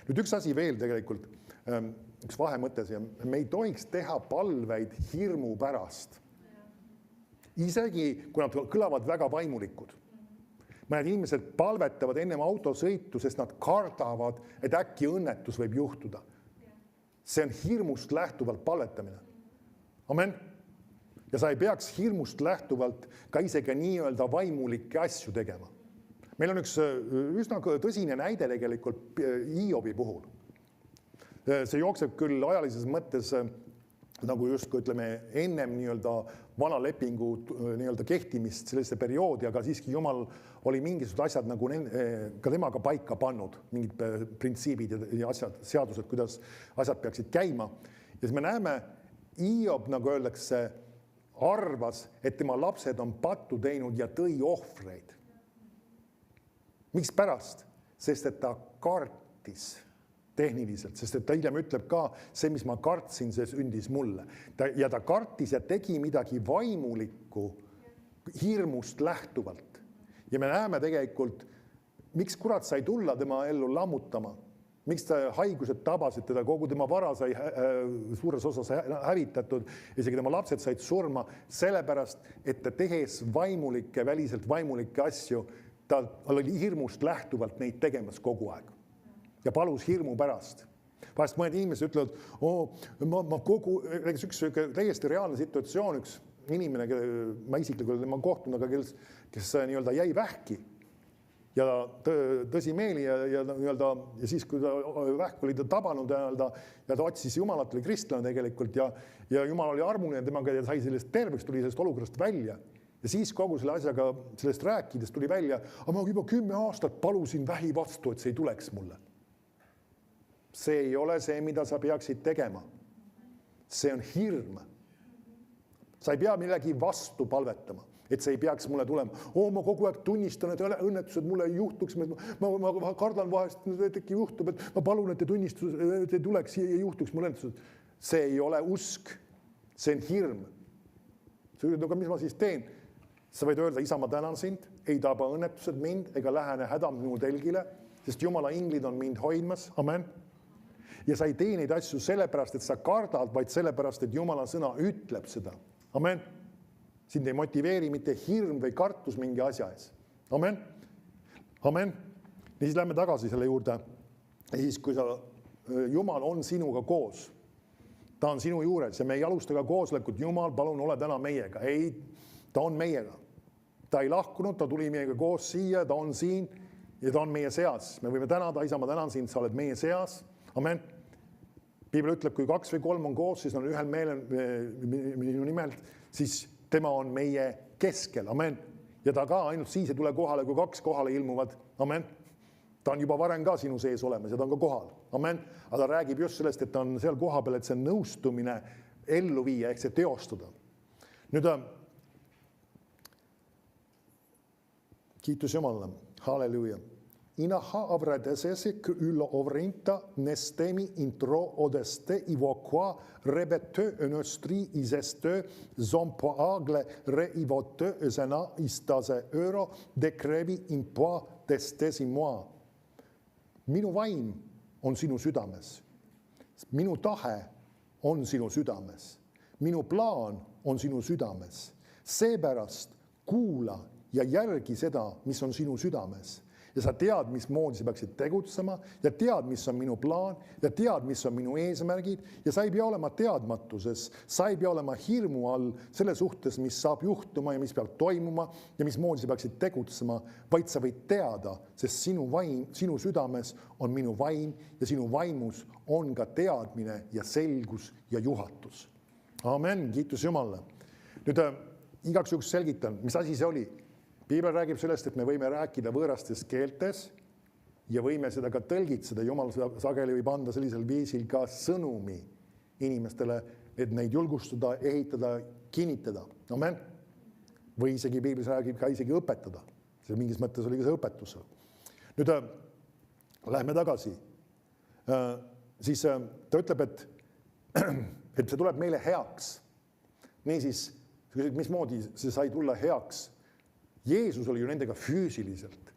Nüüd üks asi veel tegelikult, üks vahemõte siia. Me ei tohiks teha palveid hirmu pärast. Isegi, kui nad kõlavad väga vaimulikud. Mõned inimesed palvetavad ennem autosõitu, sest nad kardavad, et äkki õnnetus võib juhtuda. See on hirmust lähtuvalt palvetamine. Amen. Ja sa ei peaks hirmust lähtuvalt ka isegi nii-öelda vaimulikke asju tegema. Meil on üks üsna tõsine näide tegelikult Hiobi puhul. See jookseb küll ajalises mõttes nagu just, kui ütleme, ennem nii-öelda vana lepingu nii-öelda kehtimist sellise perioodi, aga siiski Jumal oli mingisugused asjad nagu ka temaga paika pannud, mingid printsiibid ja asjad, seadused, kuidas asjad peaksid käima. Ja siis me näeme, Hiob, nagu öeldakse, arvas, et tema lapsed on pattu teinud ja tõi ohvreid. Miks pärast? Sest et ta kartis tehniliselt, sest et ta hiljem ütleb ka, see, mis ma kartsin, see sündis mulle. Ja ta kartis ja tegi midagi vaimulikku hirmust lähtuvalt. Ja me näeme tegelikult, miks kurat sai tulla tema ellu lammutama. Miks ta haigused tabasid teda, kogu tema vara sai suures osas hävitatud, isegi tema lapsed said surma, sellepärast, et ta tehes vaimulikke, väliselt vaimulikke asju, ta oli hirmust lähtuvalt neid tegemas kogu aeg. Ja palus hirmu pärast. Vahest mõned inimesed ütlevad, ma kogu, üks täiesti reaalne situatsioon, üks inimene, ma isiklikult ma kohtun, aga kes nii-öelda jäi vähki ja tõsimeeli ja siis, kui ta vähk oli ta tabanud ja ta otsis Jumalat, oli kristlane tegelikult ja Jumal oli armuline temaga ja sai sellest terveks, tuli sellest olukorrast välja. Ja siis kogu selle asjaga sellest rääkides tuli välja, aga ma juba 10 aastat palusin vähi vastu, et see ei tuleks mulle. See ei ole see, mida sa peaksid tegema. See on hirm. Sa ei pea millegi vastu palvetama, et see ei peaks mulle tulema. Ma kogu aeg tunnistan, et õnnetused mulle ei juhtuks. Ma kardan vahest, et äkki juhtub, et ma palun, et te tuleks ja juhtuks mulle õnnetused. See ei ole usk. See on hirm. Sa ütled, aga mis ma siis teen? Sa võid öelda, isa, ma tänan sind, ei taba õnnetused mind ega lähene häda minu telgile, sest Jumala inglid on mind hoidmas. Amen. Ja sa ei tee neid asju sellepärast, et sa kardad, vaid sellepärast, et Jumala sõna ütleb seda. Amen. Sind ei motiveeri mitte hirm või kartus mingi asja ees. Amen. Amen. Ja siis lähme tagasi selle juurde. Ja siis, kui Jumal on sinuga koos, ta on sinu juures ja me ei alusta ka koosolekut, Jumal, palun ole täna meiega. Ei, ta on meiega. Ta ei lahkunud, ta tuli meiega koos siia, ta on siin ja ta on meie seas. Me võime tänada, isa, ma tänan sind, sa oled meie seas. Amen. Piibel ütleb, kui 2 või 3 on koos, siis on ühel meelel minu nimelt, siis tema on meie keskel. Amen. Ja ta ka ainult siis ei tule kohale, kui 2 kohale ilmuvad. Amen. Ta on juba varem ka sinu sees olemas ja ta on ka kohal. Amen. Aga ta räägib just sellest, et ta on seal koha peal, et see nõustumine ellu viia, ehk see teostada. Nüüd, kiitus Jumalale, halleluja. Inaha avradesese kyllä ovrinta nestemi intro odeste ivoqua rebetö önöstri izestö zompoagle reivotö özena istase öro dekrevi impoa testesi moa. Minu vaim on sinu südames. Minu tahe on sinu südames. Minu plaan on sinu südames. Seepärast kuula ja järgi seda, mis on sinu südames. Ja sa tead, mismoodi sa peaksid tegutsema ja tead, mis on minu plaan ja tead, mis on minu eesmärgid ja sa ei pea olema teadmatuses, sa ei pea olema hirmu all selle suhtes, mis saab juhtuma ja mis peab toimuma ja mismoodi sa peaksid tegutsema, vaid sa võid teada, sest sinu südames on minu vaim ja sinu vaimus on ka teadmine ja selgus ja juhatus. Amen, kiitus Jumalale. Nüüd igaks juhuks selgitan, mis asi see oli. Piibel räägib sellest, et me võime rääkida võõrastes keeltes ja võime seda ka tõlgitseda. Jumal sageli võib anda sellisel viisil ka sõnumi inimestele, et neid julgustada, ehitada, kinnitada. Amen. Või isegi Piiblis räägib ka isegi õpetada. See mingis mõttes oli ka see õpetus. Nüüd läheme tagasi. Siis ta ütleb, et see tuleb meile heaks. Niisiis, mismoodi see sai tulla heaks? Jeesus oli ju nendega füüsiliselt.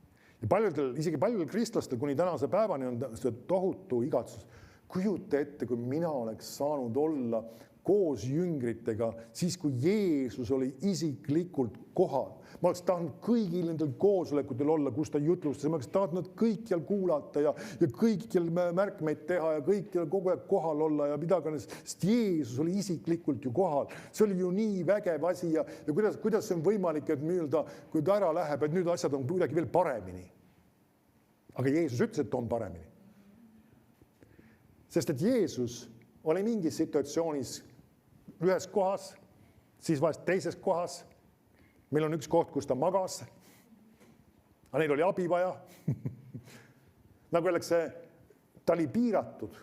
Ja isegi paljudel kristlastel kuni tänase päevani on see tohutu igatsus. Kujuta ette, kui mina oleks saanud olla koos jüngritega, siis kui Jeesus oli isiklikult kohal. Ma oleks tahtnud kõigil nendel koosolekutel olla, kus ta jutlustas. Ma oleks tahtnud kõikjal kuulata ja kõikjal märkmeid teha ja kõikjal kogu aeg kohal olla ja midagi. Sest Jeesus oli isiklikult ju kohal. See oli ju nii vägev asi ja kuidas see on võimalik, et kui ta ära läheb, et nüüd asjad on kuidagi veel paremini. Aga Jeesus ütles, et on paremini. Sest et Jeesus oli mingis situatsioonis ühes kohas, siis vahest teises kohas. Meil on üks koht, kus ta magas, aga neil oli abi vaja. Nagu öeldakse, ta oli piiratud,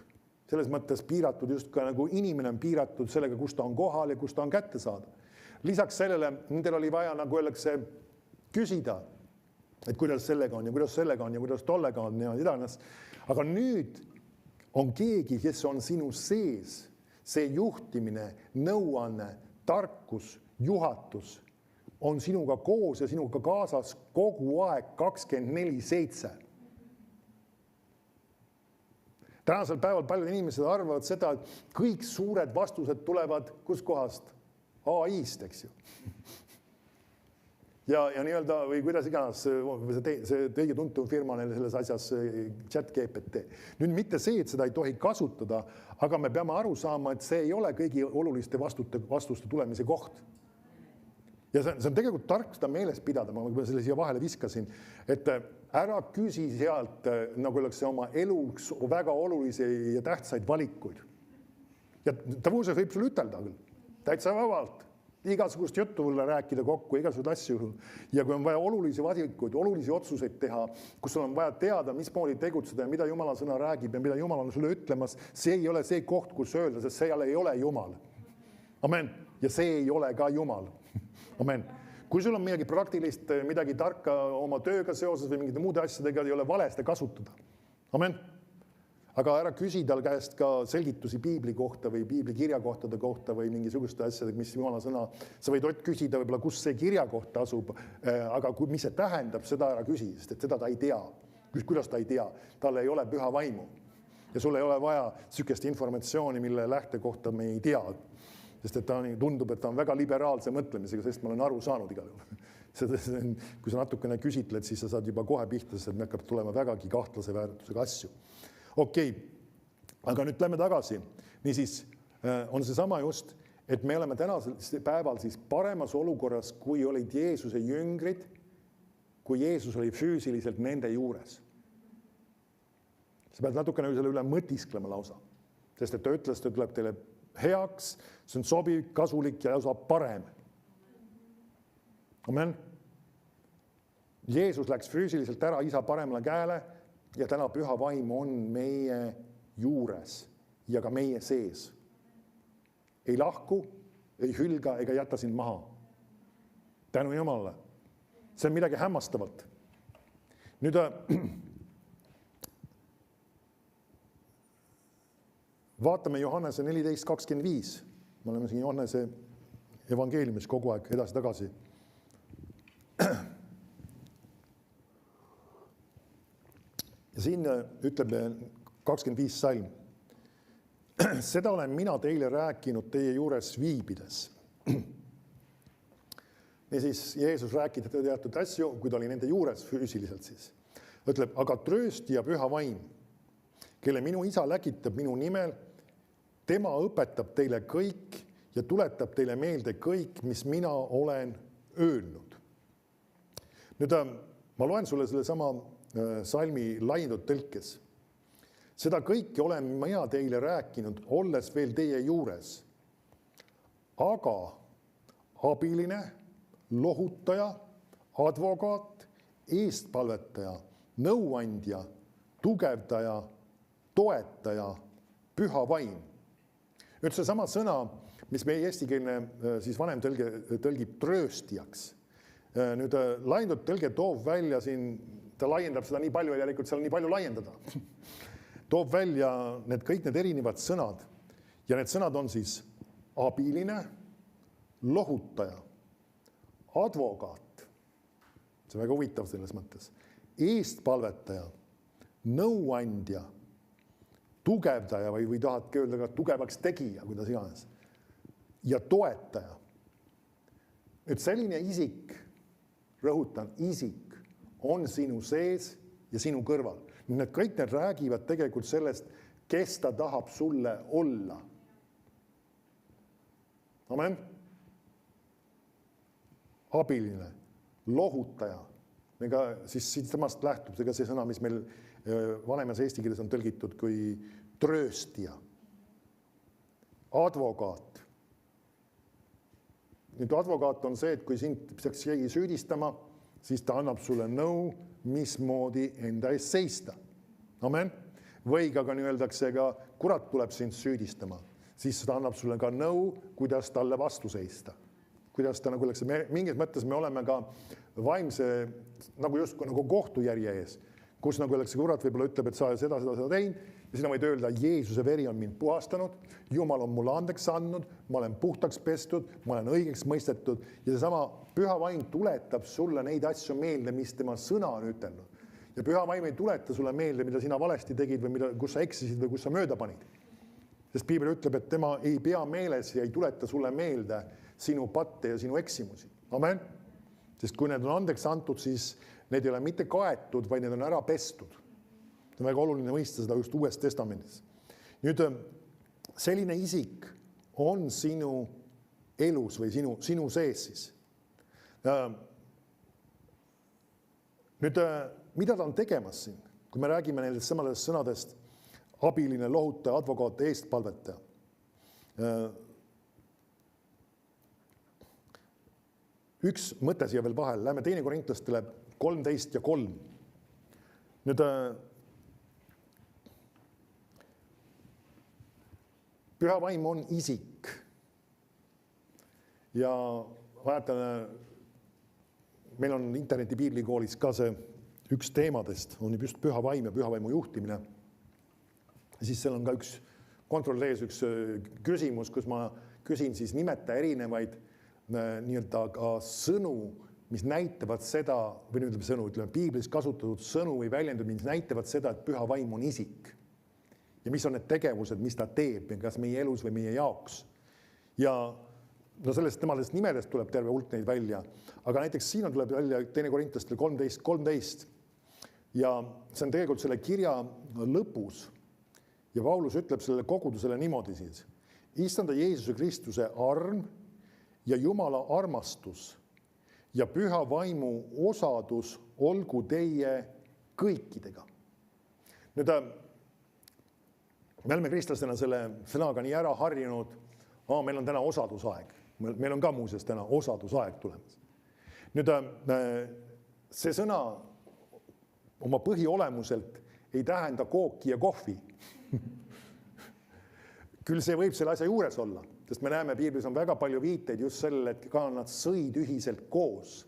selles mõttes piiratud just ka nagu inimene on piiratud sellega, kus ta on kohal ja kus ta on kätte saada. Lisaks sellele, nendel oli vaja, nagu öeldakse, küsida, et kuidas sellega on ja kuidas sellega on ja kuidas tollega on ja idanes. Aga nüüd on keegi, kes on sinu sees, see juhtimine, nõuanne, tarkus, juhatus on sinuga koos ja sinuga kaasas kogu aeg 24/7. Tänasel päeval paljud inimesed arvavad seda, et kõik suured vastused tulevad kus kohast? AI-st, eks ju. Ja nii-öelda, või kuidas iganes, see kõige tuntum firma neile selles asjas ChatGPT. Nüüd mitte see, et seda ei tohi kasutada, aga me peame aru saama, et see ei ole kõigi oluliste vastuste tulemise koht. Ja see on tegelikult tark seda meeles pidada, ma selle siia vahele viskasin, et ära küsi sealt, nagu öeldakse, oma eluks väga olulisi ja tähtsaid valikuid. Ja ta muuseas võib sulle ütelda küll, täitsa vabalt. Igasugust juttu mulle rääkida kokku, igasugust asju. Ja kui on vaja olulisi valikuid, olulisi otsuseid teha, kus sul on vaja teada, mismoodi tegutseda ja mida Jumala sõna räägib ja mida Jumal on sulle ütlemas, see ei ole see koht, kus öelda, sest see ei ole Jumal. Amen. Ja see ei ole ka Jumal. Amen. Kui sul on midagi praktilist, midagi tarka oma tööga seoses või mingite muude asjadega, ei ole vale seda kasutada. Amen. Aga ära küsi tal käest ka selgitusi piibli kohta või piibli kirjakohtade kohta või mingisuguste asjadega, mis Jumala sõna. Sa võid küsida võib-olla, kus see kirjakoht asub, aga mis see tähendab, seda ära küsi, sest et seda ta ei tea. Kuidas ta ei tea? Tal ei ole püha vaimu. Ja sul ei ole vaja sükest informatsiooni, mille lähte kohta me ei tea. Sest et ta tundub, et ta on väga liberaalse mõtlemisega, sest ma olen aru saanud igal juhul. Kui sa natukene küsitled, siis sa saad juba kohe pihta, sest me hakkab tulema vägagi kahtlase väärtusega asju. Okei, aga nüüd lähme tagasi. Niisiis on see sama just, et me oleme tänasel päeval siis paremas olukorras, kui olid Jeesuse jüngrid, kui Jeesus oli füüsiliselt nende juures. Sa pead natukene selle üle mõtisklema lausa, sest et ta ütles, et tuleb teile heaks, see on sobiv, kasulik ja lausa parem. Amen. Jeesus läks füüsiliselt ära isa paremale käele ja täna püha vaim on meie juures ja ka meie sees. Ei lahku ei hülga ega jäta sind maha. Tänu Jumalale. See on midagi hämmastavalt. Nüüd vaatame Johannese 14.25. Me oleme siin Johannese evangeeliumis kogu aeg edasi-tagasi. Ja siin ütleb 25 salm. Seda olen mina teile rääkinud teie juures viibides. Ja siis Jeesus rääkida teatud asju, kui ta oli nende juures füüsiliselt siis. Ütleb, aga trööstija Püha Vaim, kelle minu isa läkitab minu nimel, tema õpetab teile kõik ja tuletab teile meelde kõik, mis mina olen öelnud. Nüüd ma loen sulle selle sama salmi laiendatud tõlkes. Seda kõike olen mina teile rääkinud, olles veel teie juures. Aga abiline, lohutaja, advokaat, eestpalvetaja, nõuandja, tugevdaja, toetaja, Püha Vaim. Nüüd see sama sõna, mis meie eestikeelne siis vanem tõlgib trööstijaks. Nüüd laiendatud tõlge toob välja siin, ta laiendab seda nii palju, järelikult seal nii palju laiendada. Toob välja kõik need erinevad sõnad ja need sõnad on siis abiline, lohutaja, advokaat, see on väga huvitav selles mõttes, eestpalvetaja, nõuandja, tugevdaja või tahadki öelda ka tugevaks tegija, kuidas iganes, ja toetaja. Nüüd selline isik, rõhutan, isik on sinu sees ja sinu kõrval. Need kõik need räägivad tegelikult sellest, kes ta tahab sulle olla. Amen. Abiline, lohutaja. Ega siis temast lähtub see sõna, mis meil vanemas eesti keeles on tõlgitud kui trööstija. Advokaat. Nüüd advokaat on see, et kui sind peaks keegi süüdistama, siis ta annab sulle nõu, mismoodi enda eest seista. Amen. Või ka öeldakse, kurat tuleb sind süüdistama. Siis ta annab sulle ka nõu, kuidas talle vastu seista. Kuidas ta nagu läks, mingis mõttes me oleme ka vaimse nagu kohtujärje ees, kus nagu läks, kurat võib-olla ütleb, et sa seda tein, ja sina võid öelda, Jeesuse veri on mind puhastanud, Jumal on mulle andeks andnud, ma olen puhtaks pestud, ma olen õigeks mõistetud ja seesama Püha Vaim tuletab sulle neid asju meelde, mis tema sõna on ütelnud. Ja Püha Vaim ei tuleta sulle meelde, mida sina valesti tegid või kus sa eksisid või kus sa mööda panid. Sest Piibel ütleb, et tema ei pea meeles ja ei tuleta sulle meelde sinu patte ja sinu eksimusi. Amen. Sest kui need on andeks antud, siis need ei ole mitte kaetud, vaid need on ära pestud. See on väga oluline mõista seda just Uues Testamendis. Nüüd selline isik on sinu elus või sinu sees siis. Nüüd, mida ta on tegemas siin? Kui me räägime nendest samadest sõnadest, abiline, lohutaja, advokaat, eestpalvetaja. Üks mõte siia veel vahel. Lähme 2 Korintlastele 13 ja 3. Nüüd, Püha Vaim on isik. Ja vaatan, meil on interneti piiblikoolis ka see üks teemadest, on just Püha Vaim ja Püha Vaimu juhtimine. Ja siis seal on ka üks kontrollees üks küsimus, kus ma küsin siis nimeta erinevaid nii-öelda ka sõnu, mis näitavad seda, või nüüd ütleme piiblis kasutatud sõnu või väljendud, mis näitavad seda, et Püha Vaim on isik. Ja mis on need tegevused, mis ta teeb, kas meie elus või meie jaoks. Ja temalist nimedest tuleb terve hulk neid välja. Aga näiteks siin tuleb välja 2 Korintlastele 13. Ja see on tegelikult selle kirja lõpus. Ja Paulus ütleb sellele kogudusele niimoodi siis. Issanda Jeesuse Kristuse arm ja Jumala armastus ja Püha Vaimu osadus olgu teie kõikidega. Nüüd, me oleme kristlastena selle sõnaga nii ära harjunud, meil on täna osadusaeg. Meil on ka muuseas täna osadusaeg tulemas. Nüüd, see sõna oma põhiolemuselt ei tähenda kooki ja kohvi. Küll see võib selle asja juures olla, sest me näeme, piiblis on väga palju viiteid just sellele, et ka nad sõid ühiselt koos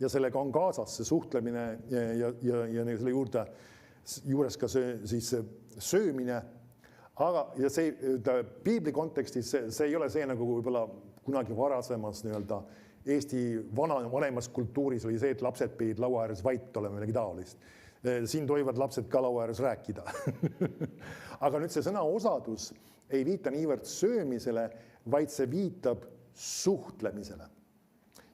ja sellega on kaasas see suhtlemine ja selle juures ka siis söömine. Aga ja see piibli kontekstis see ei ole see nagu võib-olla kunagi varasemas Eesti vanemas kultuuris oli see, et lapsed pidid laua ääres vait olema midagi taolist. Siin tohivad lapsed ka laua ääres rääkida. Aga nüüd see sõna osadus ei viita niivõrd söömisele, vaid see viitab suhtlemisele.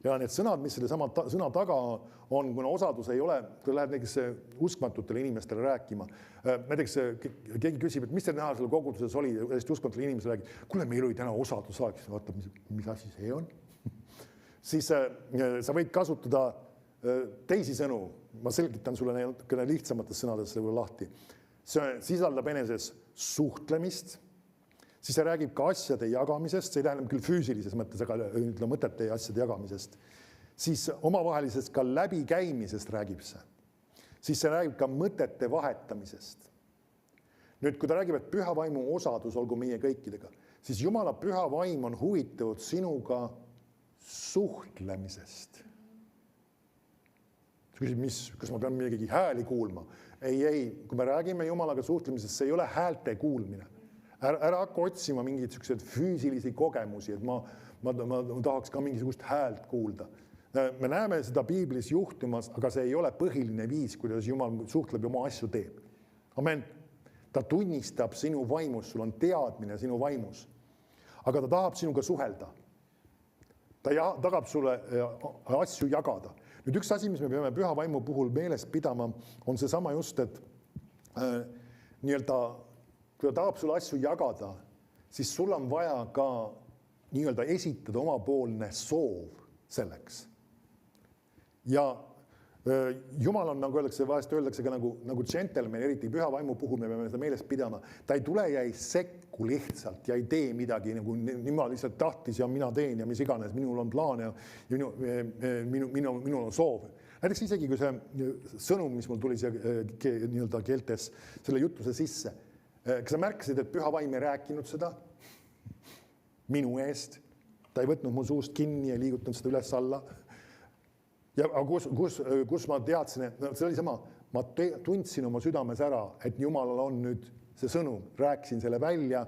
Ja need sõnad, mis selle sama sõna taga on, kuna osadus ei ole, kui lähed näiteks uskmatutele inimestele rääkima. Näiteks keegi küsib, et mis teil näha selle koguduses oli, hästi uskmatutele inimesele räägib, kuule, meil oli täna osadus aeg, vaata, mis asi see on? Siis sa võid kasutada teisi sõnu. Ma selgitan sulle natukene lihtsamates sõnades lahti. See sisaldab eneses suhtlemist, siis see räägib ka asjade jagamisest, see ei tähendab küll füüsilises mõttes, aga mõtete ja asjade jagamisest. Siis omavahelisest ka läbikäimisest räägib see. Siis see räägib ka mõtete vahetamisest. Nüüd, kui ta räägib, et püha vaimu osadus olgu meie kõikidega, siis Jumala püha vaim on huvitatud sinuga suhtlemisest. Sa küsid, kas ma pean midagi hääli kuulma? Ei, kui me räägime Jumalaga suhtlemisest, see ei ole häälte kuulmine. Ära hakka otsima mingeid füüsilisi kogemusi, et ma tahaks ka mingisugust häält kuulda. Me näeme seda piiblis juhtumas, aga see ei ole põhiline viis, kuidas Jumal suhtleb ja oma asju teeb. Amen. Ta tunnistab sinu vaimus, sul on teadmine sinu vaimus, aga ta tahab sinuga suhelda. Ta tagab sulle asju jagada. Nüüd üks asi, mis me peame püha vaimu puhul meeles pidama, on see sama just, et kui ta tahab sulle asju jagada, siis sul on vaja ka esitada omapoolne soov selleks. Ja Jumal on, nagu vahest öeldakse ka nagu gentleman, eriti püha vaimu puhul me peame seda meeles pidama. Ta ei tule ja ei sekku lihtsalt ja ei tee midagi, nagu niimoodi lihtsalt tahtis ja mina teen ja mis iganes, minul on plaan ja minul on soov. Näiteks isegi, kui see sõnum, mis mul tuli siia keeltes selle jutluse sisse, kas sa märkasid, et püha vaim ei rääkinud seda minu eest, ta ei võtnud mu suust kinni ja liigutanud seda üles alla. Ja kus ma teadsin, et see oli sama, ma tundsin oma südames ära, et Jumalal on nüüd see sõnum, rääkisin selle välja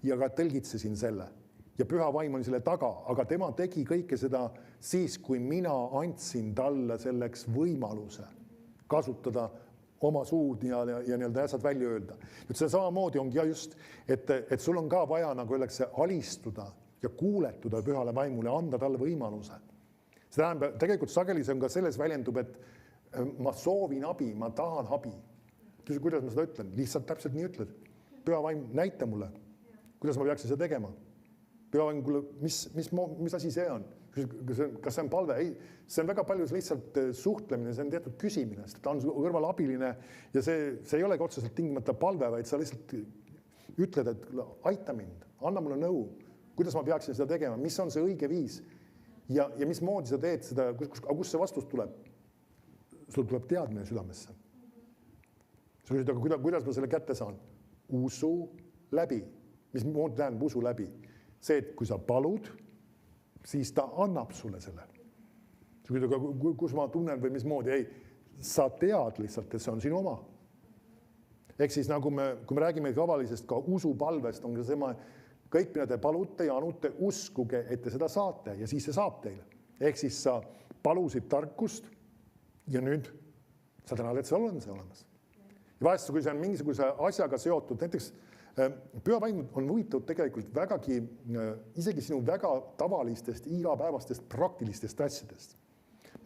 ja ka tõlgitsesin selle. Ja püha vaim oli selle taga, aga tema tegi kõike seda siis, kui mina andsin talle selleks võimaluse kasutada oma suud ja asjad välja öelda. Nüüd see samamoodi ongi just, et sul on ka vaja, nagu öeldakse, alistuda ja kuuletuda pühale vaimule, anda talle võimaluse. See tähendab, tegelikult sageli see on ka selles väljendub, et ma soovin abi, ma tahan abi. Kuidas ma seda ütlen? Lihtsalt täpselt nii ütled. Püha vaim, näita mulle, kuidas ma peaksin seda tegema. Püha vaim, mis asi see on? Kas see on palve? Ei, see on väga palju lihtsalt suhtlemine, see on teatud küsimine, sest ta on kõrval abiline ja see ei olegi otseselt tingimata palve, vaid sa lihtsalt ütled, et aita mind, anna mulle nõu, kuidas ma peaksin seda tegema, mis on see õige viis. Ja mis moodi sa teed seda, kus see vastus tuleb? Sul tuleb teadmine südamesse. Sa küsid, aga kuidas ma selle kätte saan? Usu läbi. Mis moodi tähendab usu läbi? See, et kui sa palud, siis ta annab sulle selle. Sa küsid, aga kus ma tunnen või mis moodi? Ei, sa tead lihtsalt, et see on sinu oma. Ehk siis nagu kui me räägime tavalisest ka usupalvest, on see kõik, mida te palute ja anute, uskuge, et te seda saate ja siis see saab teile. Ehk siis sa palusid tarkust ja nüüd sa tänad, et see on see olemas. Ja vahest, kui see on mingisuguse asjaga seotud, näiteks püha vaim on huvitatud tegelikult vägagi, isegi sinu väga tavalistest, igapäevastest, praktilistest asjadest.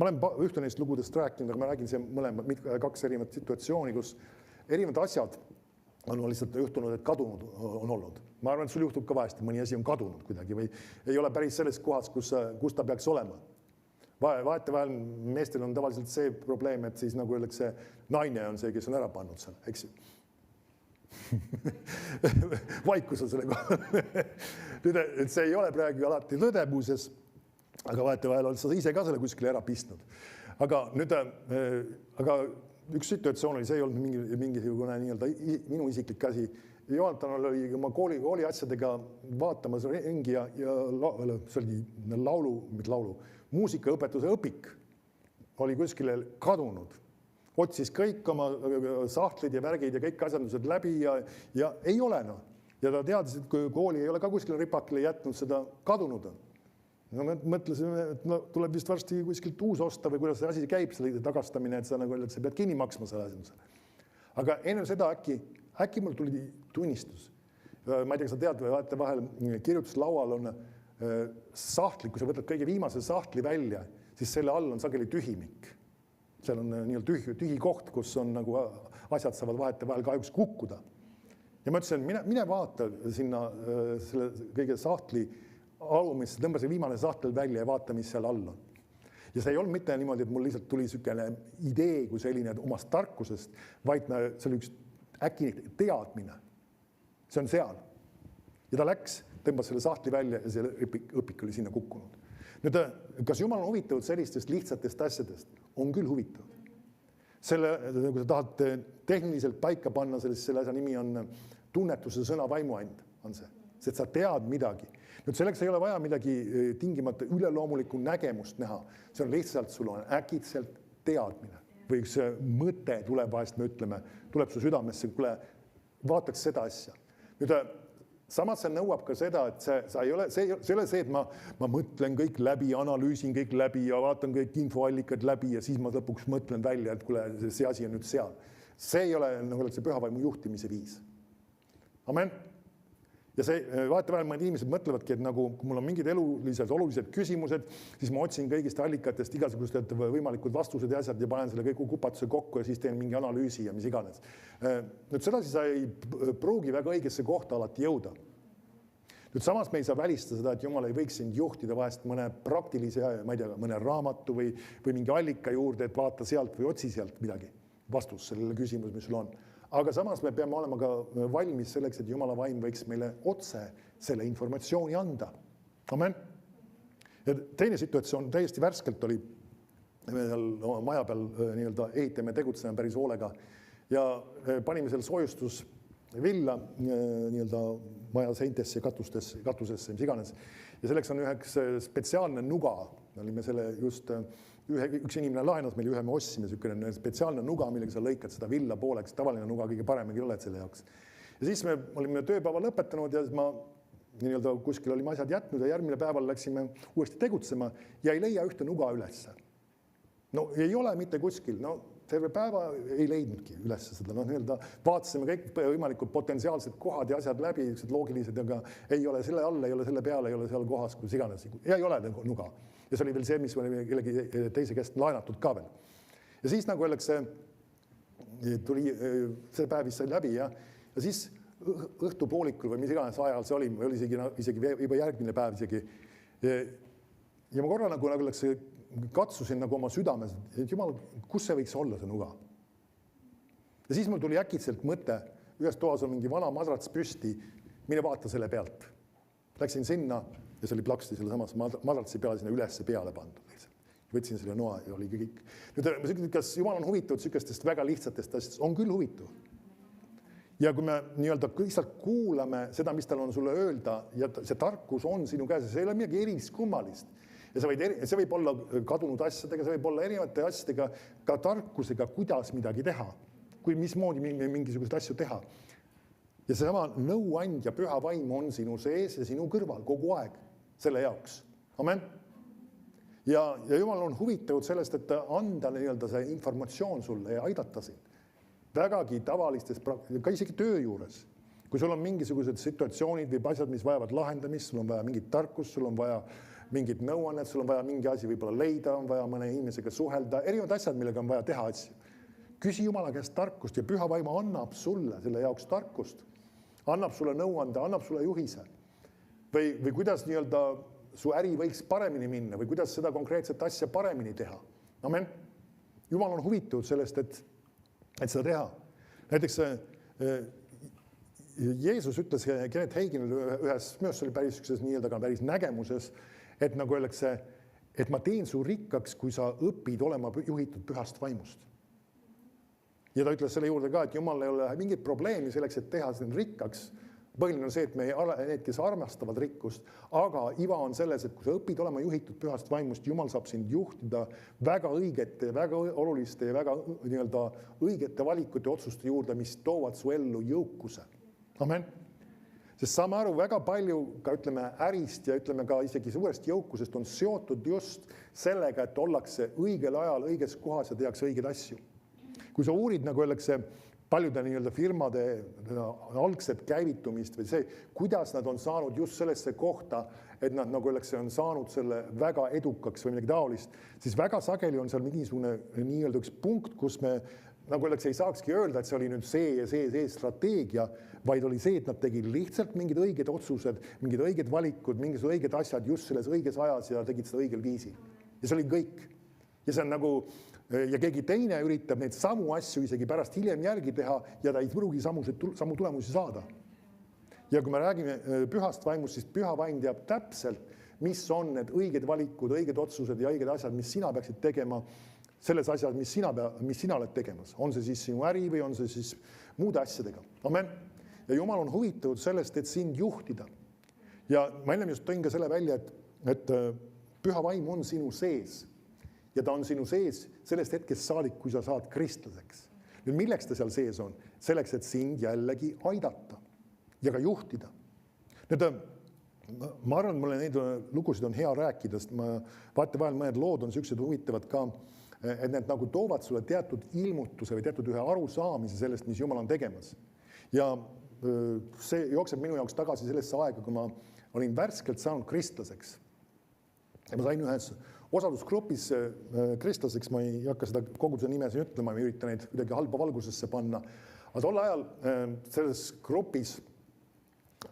Ma olen ühte neist lugudest rääkinud, aga ma räägin see kaks erinevat situatsiooni, kus erinevad asjad on lihtsalt juhtunud, et kadunud on olnud. Ma arvan, et sul juhtub ka vahest, mõni asi on kadunud kuidagi või ei ole päris selles kohas, kus ta peaks olema. Vahetevahel meestel on tavaliselt see probleem, et siis nagu öeldakse, naine on see, kes on ära pannud seal, eks ju. Vaikus on selle kohal. Nüüd, see ei ole praegu alati tõdemuses, aga vahetevahel on sa ise ka selle kuskile ära pistnud. Aga üks situatsioon oli, see ei olnud mingisugune minu isiklik asi. Joonatan oli oma kooli asjadega vaatamas ringi ja see oli muusikaõpetuse õpik oli kuskile kadunud. Otsis kõik oma sahtlid ja värgid ja kõik asjandused läbi ja ei ole noh. Ja ta teadis, et kui kooli ei ole ka kuskile ripakile jätnud, seda kadunud on. No me mõtlesime, et no, tuleb vist varsti kuskilt uus osta või kuidas see asi käib, selle tagastamine, et sa nagu öeldad, sa pead kinni maksma selle asjanduse. Aga enne seda äkki mul tuli tunnistus. Ma ei tea, kas sa tead või vaata vahel kirjutuslaual on sahtli, kui sa võtad kõige viimase sahtli välja, siis selle all on sageli tühimik. Seal on tühi koht, kus on nagu asjad saavad vahete vahel kahjuks kukkuda. Ja ma ütlesin, mine vaata sinna selle kõige sahtli alumisse, tõmba see viimane sahtel välja ja vaata, mis seal all on. Ja see ei olnud mitte niimoodi, et mul lihtsalt tuli selline idee kui selline omast tarkusest, vaid see oli üks äkki teadmine. See on seal. Ja ta läks, tõmbas selle sahtli välja ja see õpik oli sinna kukkunud. Nüüd, kas Jumal on huvitatud sellistest lihtsatest asjadest? On küll huvitatud. Selle, kui sa tahad tehniliselt paika panna, selle asja nimi on tunnetuse sõna vaimuand, on see. Sest sa tead midagi. Nüüd selleks ei ole vaja midagi tingimata üleloomulikku nägemust näha. See on lihtsalt, sul on äkitselt teadmine. Või üks mõte tuleb vahest, me ütleme, tuleb su südamesse, kuule, vaataks seda asja. Nüüd, samas see nõuab ka seda, et see ei ole see, et ma mõtlen kõik läbi, analüüsin kõik läbi ja vaatan kõik infoallikad läbi ja siis ma lõpuks mõtlen välja, et kuule, see asi on nüüd seal. See ei ole nagu see pühavaimu juhtimise viis. Amen. Ja see, vaata vahel mõned inimesed mõtlevadki, et nagu kui mul on mingid olulised küsimused, siis ma otsin kõigist allikatest igasugused võimalikud vastused ja asjad ja panen selle kõik kupatuse kokku ja siis teen mingi analüüsi ja mis iganes. Nüüd sedasi sa ei pruugi väga õigesse kohta alati jõuda. Nüüd samas me ei saa välistada seda, et Jumal ei võiks sind juhtida vahest mõne praktilise, ma ei tea, mõne raamatu või mingi allika juurde, et vaata sealt või otsi sealt midagi. Vastus sellele küsimus, mis sul on. Aga samas me peame olema ka valmis selleks, et Jumala vaim võiks meile otse selle informatsiooni anda. Amen. Ja teine situatsioon täiesti värskelt oli, me seal maja peal nii-öelda ehitame, tegutseme päris hoolega ja panime seal soojustusvilla nii-öelda maja seintesse, katusesse, mis iganes. Ja selleks on üheks spetsiaalne nuga. Olime selle just üks inimene laenas meil ühe, me ossime selline spetsiaalne nuga, millega sa lõikad seda villa pooleks, tavaline nuga kõige paremegi oled selle jaoks. Ja siis me olime tööpäeva lõpetanud ja ma nii-öelda kuskil olime asjad jätnud ja järgmine päeval läksime uuesti tegutsema ja ei leia ühte nuga ülesse. No ei ole mitte kuskil, no terve päeva ei leidnudki ülesse seda, no nii-öelda vaatasime kõik võimalikud potentsiaalsed kohad ja asjad läbi, loogilised, aga ei ole selle all, ei ole selle peale, ei ole seal kohas, kus iganes, ja ei ole nuga. Ja see oli veel see, mis oli kellegi teise käest laenatud ka veel. Ja siis nagu öeldakse, tuli see päev vist sai läbi ja siis õhtupoolikul või mis iganes ajal see oli isegi juba järgmine päev isegi. Ja ma korra nagu öeldakse, katsusin nagu oma südames, et Jumal, kus see võiks olla see nuga? Ja siis mul tuli äkitselt mõte, ühes toas on mingi vana madrats püsti, mine vaata selle pealt. Läksin sinna ja see oli plaksti selle samas madratsi peale sinna ülesse peale pandud. Võtsin selle noa ja oli kõik. Nüüd, kas Jumal on huvitatud sükestest väga lihtsatest asjadest? On küll huvitav. Ja kui me nii-öelda lihtsalt kuulame seda, mis tal on sulle öelda ja see tarkus on sinu käes, see ei ole midagi erilist kummalist. Ja see võib olla kadunud asjadega, see võib olla erinevate asjadega, ka tarkusega, kuidas midagi teha, kui mismoodi mingisugust asju teha. Ja see sama nõuand ja püha vaim on sinu sees ja sinu kõrval kogu aeg selle jaoks. Amen. Ja Jumal on huvitatud sellest, et anda nii-öelda see informatsioon sulle ja aidata sind. Vägagi tavalistes, ka isegi töö juures. Kui sul on mingisugused situatsioonid või asjad, mis vajavad lahendamist, sul on vaja mingit tarkust, sul on vaja mingit nõuannet, sul on vaja mingi asi võib-olla leida, on vaja mõne inimesega suhelda, erinevad asjad, millega on vaja teha asju. Küsi Jumala käest tarkust ja püha vaim annab sulle selle jaoks tarkust. Annab sulle nõuande, annab sulle juhise. Või kuidas nii-öelda su äri võiks paremini minna või kuidas seda konkreetset asja paremini teha. Amen. Jumal on huvitatud sellest, et seda teha. Näiteks Jeesus ütles Kenneth Haginile ühes, möös oli päris nii-öelda päris nägemuses, et nagu öeldakse, et ma teen su rikkaks, kui sa õpid olema juhitud pühast vaimust. Ja ta ütles selle juurde ka, et Jumal ei ole mingit probleemi selleks, et teha sind rikkaks. Põhiline on see, et me ei ole need, kes armastavad rikkust, aga iva on selles, et kui sa õpid olema juhitud pühast vaimust, Jumal saab sind juhtida väga õigete, väga oluliste ja väga õigete valikute otsuste juurde, mis toovad su ellu jõukuse. Amen. Sest saame aru, väga palju ka ärist ja ka isegi suurest jõukusest on seotud just sellega, et ollakse õigel ajal õiges kohas ja tehakse õigeid asju. Kui sa uurid, nagu öeldakse, paljude firmade algset käivitumist või see, kuidas nad on saanud just sellesse kohta, et nad, nagu öeldakse, on saanud selle väga edukaks või midagi taolist, siis väga sageli on seal mingisugune üks punkt, kus me, nagu öeldakse, ei saakski öelda, et see oli nüüd see strateegia, vaid oli see, et nad tegid lihtsalt mingid õiged otsused, mingid õiged valikud, mingid õiged asjad just selles õiges ajas ja tegid seda õigel viisil. Ja see oli kõik. Ja see on ja keegi teine üritab neid samu asju isegi pärast hiljem järgi teha ja ta ei pruugi samu tulemusi saada. Ja kui me räägime pühast vaimust, siis püha vaim teab täpselt, mis on need õiged valikud, õiged otsused ja õiged asjad, mis sina peaksid tegema selles asjas, mis sina oled tegemas. On see siis sinu äri või on see siis muude asjadega. Amen. Ja Jumal on huvitatud sellest, et sind juhtida. Ja ma enne just tõin ka selle välja, et püha vaim on sinu sees. Ja ta on sinu sees sellest hetkest saadik, kui sa saad kristlaseks. Nüüd milleks ta seal sees on? Selleks, et sind jällegi aidata ja ka juhtida. Nüüd, ma arvan, et mulle neid lugusid on hea rääkida, sest vahetevahel mõned lood on sellised huvitavad ka, et need nagu toovad sulle teatud ilmutuse või teatud ühe arusaamise sellest, mis Jumal on tegemas. Ja see jookseb minu jaoks tagasi sellesse aega, kui ma olin värskelt saanud kristlaseks. Ja ma sain ühes osadusgrupis kristlaseks, ma ei hakka seda koguduse nimes ütlema, ma ei ürita neid kuidagi halba valgusesse panna. Aga tol ajal selles grupis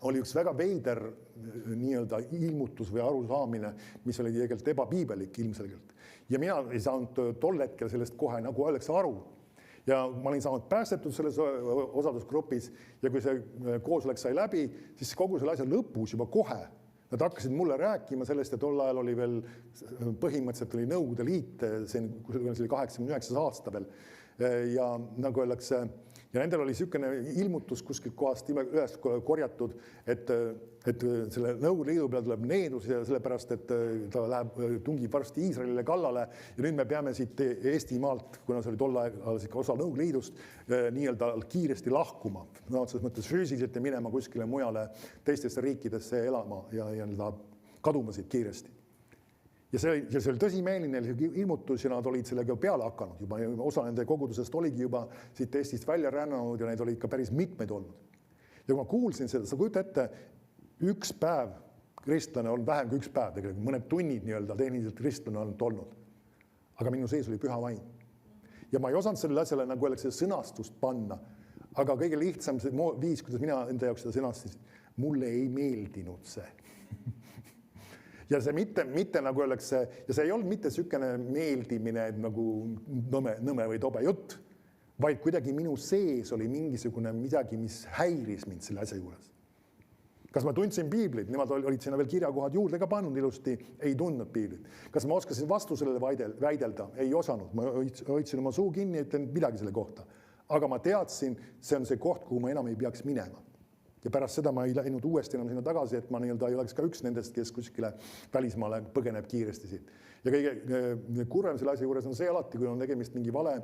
oli üks väga veider ilmutus või arusaamine, mis oli tegelikult ebapiibelik ilmselgelt. Ja mina ei saanud tol hetkel sellest kohe nagu öeldakse aru. Ja ma olin saanud päästetud selles osadusgrupis ja kui see koosolek sai läbi, siis kogu selle asja lõpus juba kohe nad hakkasid mulle rääkima sellest, et tol ajal oli veel, põhimõtteliselt oli Nõukogude Liit, see oli 89 aasta veel, ja nagu öeldakse, ja nendel oli niisugune ilmutus kuskilt kohast üles korjatud, et selle Nõukogude Liidu peale tuleb needus ja sellepärast, et ta tungib varsti Iisraelile kallale ja nüüd me peame siit Eestimaalt, kuna see oli tol ajal osa Nõukogude Liidust, nii-öelda kiiresti lahkuma. No, selles mõttes füüsiliselt ja minema kuskile mujale teistesse riikidesse elama ja kaduma siit kiiresti. Ja see oli tõsimeeline ilmutus ja nad olid sellega peale hakanud juba. Osa nende kogudusest oligi juba siit Eestist välja rännanud ja neid oli ikka päris mitmeid olnud. Ja kui ma kuulsin seda, sa kujuta ette, üks päev kristlane on vähem kui üks päev, tegelikult mõned tunnid tehniliselt kristlane on olnud. Aga minu sees oli püha vaim. Ja ma ei osanud sellele asjale nagu öeldakse sõnastust panna, aga kõige lihtsam viis, kuidas mina enda jaoks seda sõnastasin, mulle ei meeldinud see. Ja see mitte nagu öeldakse, ja see ei olnud mitte niisugune meeldimine nagu nõme või tobe jutt, vaid kuidagi minu sees oli mingisugune midagi, mis häiris mind selle asja juures. Kas ma tundsin piiblit? Nemad olid sinna veel kirjakohad juurde ka pannud ilusti, ei tundnud piiblit. Kas ma oskasin vastu sellele väidelda? Ei osanud. Ma hoidsin oma suu kinni ja ütlen midagi selle kohta. Aga ma teadsin, see on see koht, kuhu ma enam ei peaks minema. Ja pärast seda ma ei läinud uuesti enam sinna tagasi, et ma ei oleks ka üks nendest, kes kuskile välismaale põgeneb kiiresti siit. Ja kõige kurvem selle asja juures on see alati, kui on tegemist mingi vale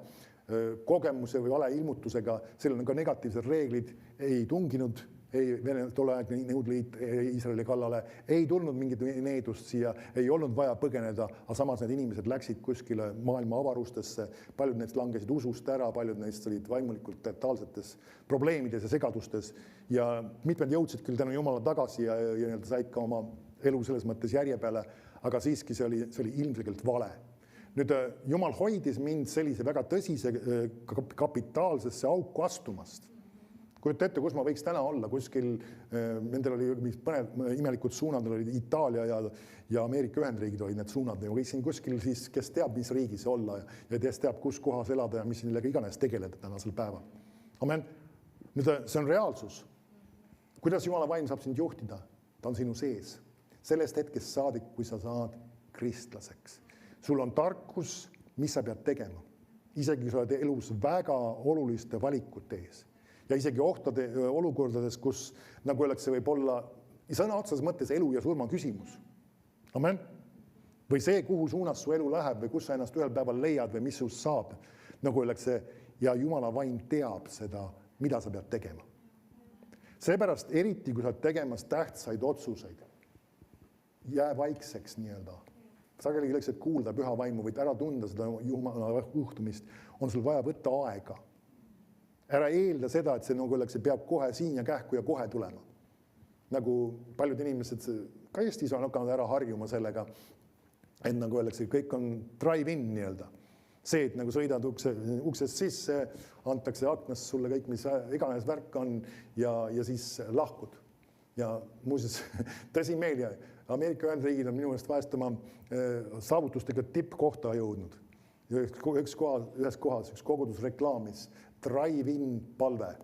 kogemuse või vale ilmutusega, seal on ka negatiivsed reeglid, ei tunginud, tolleaegne Nõukogude Liit Iisraeli kallale, ei tulnud mingit needust siia, ei olnud vaja põgeneda, aga samas need inimesed läksid kuskile maailma avarustesse, paljud neist langesid usust ära, paljud neist olid vaimulikult totaalsetes probleemides ja segadustes ja mitmed jõudsid küll tänu Jumala tagasi ja said ka oma elu selles mõttes järje peale, aga siiski see oli ilmselgelt vale. Nüüd Jumal hoidis mind sellise väga tõsise kapitaalsesse auku astumast. Kujuta ette, kus ma võiks täna olla, kuskil, nendel oli mõned imelikud suunad, olid Itaalia ja Ameerika Ühendriigid olid need suunad, ja võiksin kuskil siis, kes teab, mis riigis olla ja kes teab, kus kohas elada ja mis millega iganes tegeleda tänasel päeval. Amen. Nüüd see on reaalsus. Kuidas Jumala vaim saab sind juhtida? Ta on sinu sees. Sellest hetkest saadik, kui sa saad kristlaseks. Sul on tarkus, mis sa pead tegema. isegi sa oled elus väga oluliste valikute ees. Ja isegi ohtade olukordades, kus nagu öeldakse, võib olla sõna otseses mõttes elu ja surma küsimus. Amen. Või see, kuhu suunas su elu läheb või kus sa ennast ühel päeval leiad või mis sust saab. Nagu öeldakse, ja Jumala vaim teab seda, mida sa pead tegema. Seepärast eriti, kui sa oled tegemas tähtsaid otsuseid, jää vaikseks nii-öelda. Sageli selleks, et kuulda püha vaimu, võid ära tunda seda Jumala juhtumist, on sul vaja võtta aega. Ära eelda seda, et see nagu öeldakse, peab kohe siin ja kähku ja kohe tulema. Nagu paljud inimesed ka Eestis on hakanud ära harjuma sellega, et nagu öeldakse, kõik on drive-in nii-öelda. See, et nagu sõidad uksest sisse, antakse aknast sulle kõik, mis iganes värk on ja siis lahkud. Ja muuseas, tõsi meil ja Ameerika Ühendriigid on minu eest vahest oma saavutustega tippkohta jõudnud. Ühes kohas, üks kogudus reklaamis, drive-in palve.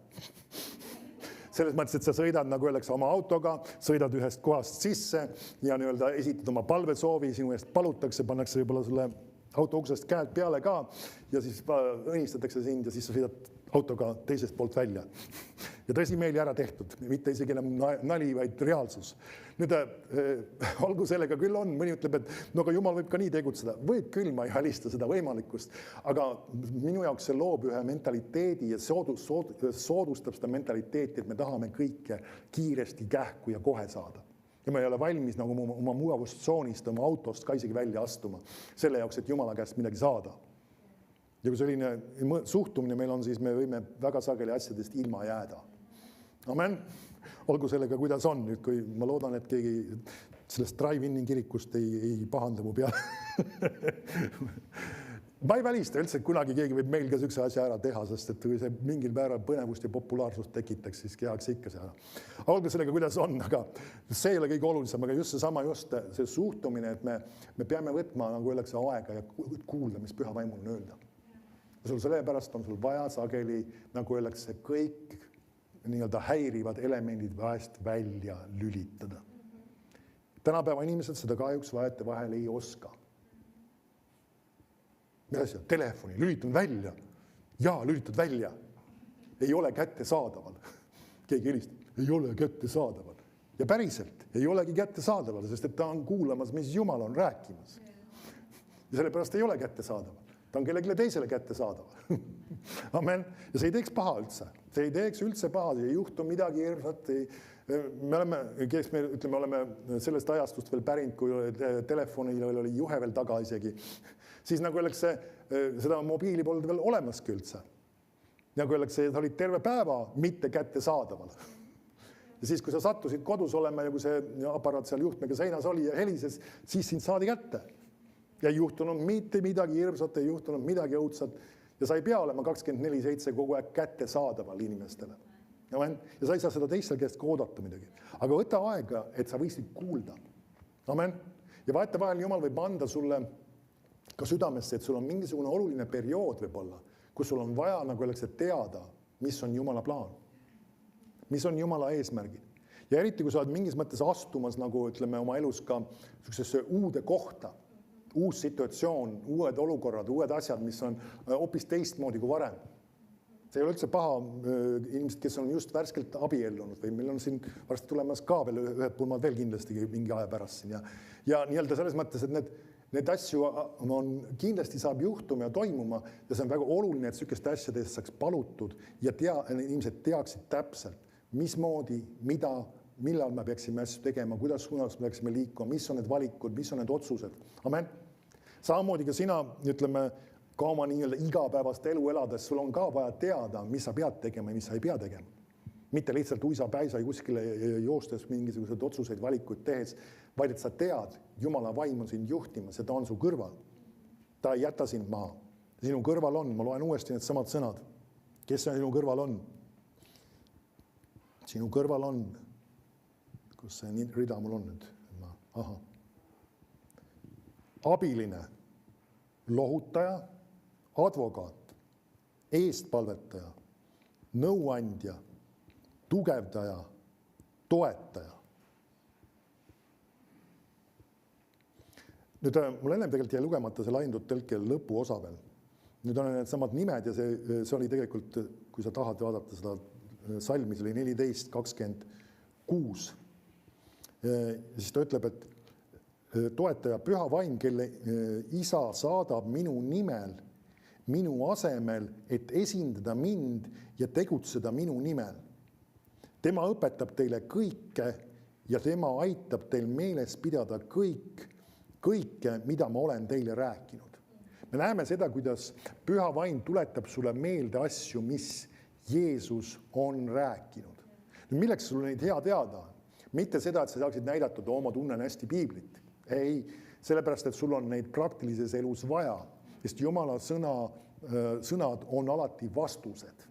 Selles mõttes, et sa sõidad nagu öeldakse oma autoga, sõidad ühest kohast sisse ja nii-öelda esitad oma palvesoovi, sinu eest palutakse, pannakse võib-olla sulle auto uksest käed peale ka ja siis õnnistatakse sind ja siis sa sõidad autoga teisest poolt välja. Ja tõsi meeli ära tehtud, mitte isegi enam nali, vaid reaalsus. Nüüd olgu sellega küll on, mõni ütleb, et no aga Jumal võib ka nii tegutseda. Võib küll, ma ei halista seda võimalikkust, aga minu jaoks see loob ühe mentaliteedi ja soodustab seda mentaliteeti, et me tahame kõike kiiresti kähku ja kohe saada. Ja me ei ole valmis nagu oma mugavustsoonist, oma autost ka isegi välja astuma selle jaoks, et Jumala käest midagi saada. Ja kui selline suhtumine meil on, siis me võime väga sageli asjadest ilma jääda. Amen. Olgu sellega, kuidas on. Nüüd, kui ma loodan, et keegi sellest drive-in kirikust ei pahanda mu peale. Ma ei välista üldse, et kunagi keegi võib meil ka sükse asja ära teha, sest et kui see mingil määral põnevust ja populaarsust tekitaks, siis kehaks ikka see ära. Olgu sellega, kuidas on, aga see ei ole kõige olulisem, aga just see suhtumine, et me peame võtma, nagu öeldakse, aega ja kuulda, mis püha vaimul on öelda. Ja sul sellepärast on sul vaja sageli, nagu öeldakse, kõik nii-öelda häirivad elemendid vahest välja lülitada. Tänapäeva inimesed seda kahjuks vaete vahel ei oska. Mis asja? Telefoni, lülitan välja. Jaa, lülitad välja. Ei ole kätte saadaval. Keegi helistab, ei ole kätte saadaval. Ja päriselt ei olegi kätte saadaval, sest et ta on kuulamas, mis Jumal on rääkimas. Ja sellepärast ei ole kätte saadaval. Ta on kellelegi teisele kätte saadaval. Amen. Ja see ei teeks paha üldse. See ei teeks üldse paha, see ei juhtu midagi hirmsat. Me oleme sellest ajastust veel pärinud, kui telefonil oli juhe veel taga isegi. Siis nagu öeldakse, seda mobiili polnud veel olemaski üldse. Nagu öeldakse, et olid terve päeva mitte kätte saadaval. Ja siis, kui sa sattusid kodus olema ja kui see aparaat seal juhtmega seinas oli ja helises, siis sind saadi kätte. Ja ei juhtunud mitte midagi hirmsat, ei juhtunud midagi õudsat. Ja sa ei pea olema 24/7 kogu aeg kätte saadaval inimestele. Ja sa ei saa seda teistel käest oodata midagi. Aga võta aega, et sa võisid kuulda. Amen. Ja vahetevahel Jumal võib anda sulle ka südamesse, et sul on mingisugune oluline periood võib-olla, kus sul on vaja nagu öeldakse teada, mis on Jumala plaan. Mis on Jumala eesmärgid. Ja eriti, kui sa oled mingis mõttes astumas nagu ütleme oma elus ka uude kohta, uus situatsioon, uued olukorrad, uued asjad, mis on hoopis teistmoodi kui varem. See ei ole üldse paha inimesed, kes on just värskelt abiellunud või meil on siin varsti tulemas ka veel ühed pulmad veel kindlasti mingi aja pärast siin. Ja nii-öelda selles mõttes, et need asju on, kindlasti saab juhtuma ja toimuma ja see on väga oluline, et sükeste asjadest saaks palutud ja inimesed teaksid täpselt, mismoodi, mida, millal me peaksime asju tegema, kuidas suunas me peaksime liikuma, mis on need valikud, mis on need otsused. Amen. Samamoodi ka sina, ütleme, ka oma nii-öelda igapäevast elu elades, sul on ka vaja teada, mis sa pead tegema ja mis sa ei pea tegema. Mitte lihtsalt uisa-päisa kuskile joostes mingisugused otsuseid, valikuid tehes, vaid et sa tead, Jumala vaim on sind juhtimas ja ta on su kõrval. Ta ei jäta sind maha. Sinu kõrval on, ma loen uuesti need samad sõnad. Kes sinu kõrval on? Sinu kõrval on. Kus see rida mul on nüüd? Aha. Abiline, lohutaja, advokaat, eestpalvetaja, nõuandja, tugevdaja, toetaja. Nüüd mul ennem tegelikult jäi lugemata see laindud tõlke lõpuosa veel. nüüd on need samad nimed ja see oli tegelikult, kui sa tahad vaadata seda salmi, see oli 14:26. Siis ta ütleb, et toetaja püha vaim, kelle isa saadab minu nimel, minu asemel, et esindada mind ja tegutseda minu nimel. Tema õpetab teile kõike ja tema aitab teil meeles pidada kõike, mida ma olen teile rääkinud. Me näeme seda, kuidas püha vaim tuletab sulle meelde asju, mis Jeesus on rääkinud. Milleks sul neid hea teada? Mitte seda, et sa saaksid näidatud, ma tunnen hästi piiblit. Ei, sellepärast, et sul on neid praktilises elus vaja, sest Jumala sõnad on alati vastused.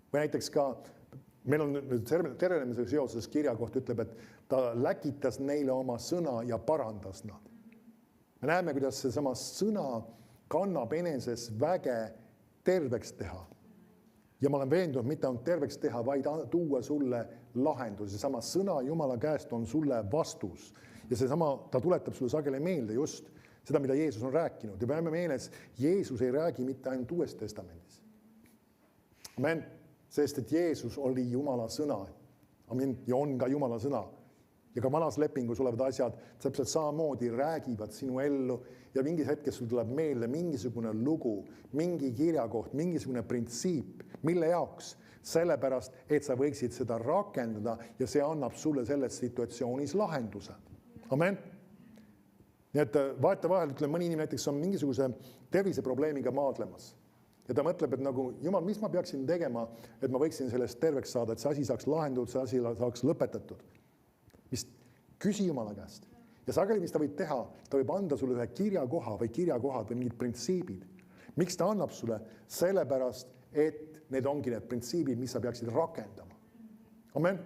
Või näiteks ka, meil on tervenemisega seoses kirjakoht ütleb, et ta läkitas neile oma sõna ja parandas nad. Me näeme, kuidas see sama sõna kannab eneses väge terveks teha. Ja ma olen veendunud, mitte ainult terveks teha, vaid tuua sulle lahendus. See sama sõna Jumala käest on sulle vastus. Ja see sama, ta tuletab sulle sageli meelde just seda, mida Jeesus on rääkinud. Ja peame meeles, Jeesus ei räägi mitte ainult Uues Testamendis. Amen. Sest, et Jeesus oli Jumala sõna. Amen. Ja on ka Jumala sõna. Ja ka vanas lepingus olevad asjad täpselt samamoodi räägivad sinu ellu ja mingis hetkes sul tuleb meelde mingisugune lugu, mingi kirjakoht, mingisugune printsiip, mille jaoks? Sellepärast, et sa võiksid seda rakendada ja see annab sulle selles situatsioonis lahenduse. Amen. Nii et vaata vahel, ütleme, mõni inimene näiteks on mingisuguse terviseprobleemiga maadlemas. Ja ta mõtleb, et nagu, Jumal, mis ma peaksin tegema, et ma võiksin sellest terveks saada, et see asi saaks lahendatud, see asi saaks lõpetatud. Mis küsi Jumala käest. Ja sageli, mis ta võib teha, ta võib anda sulle ühe kirjakohad või mingid printsiibid. Miks ta annab sulle? Sellepärast, et need ongi need printsiibid, mis sa peaksid rakendama. Amen.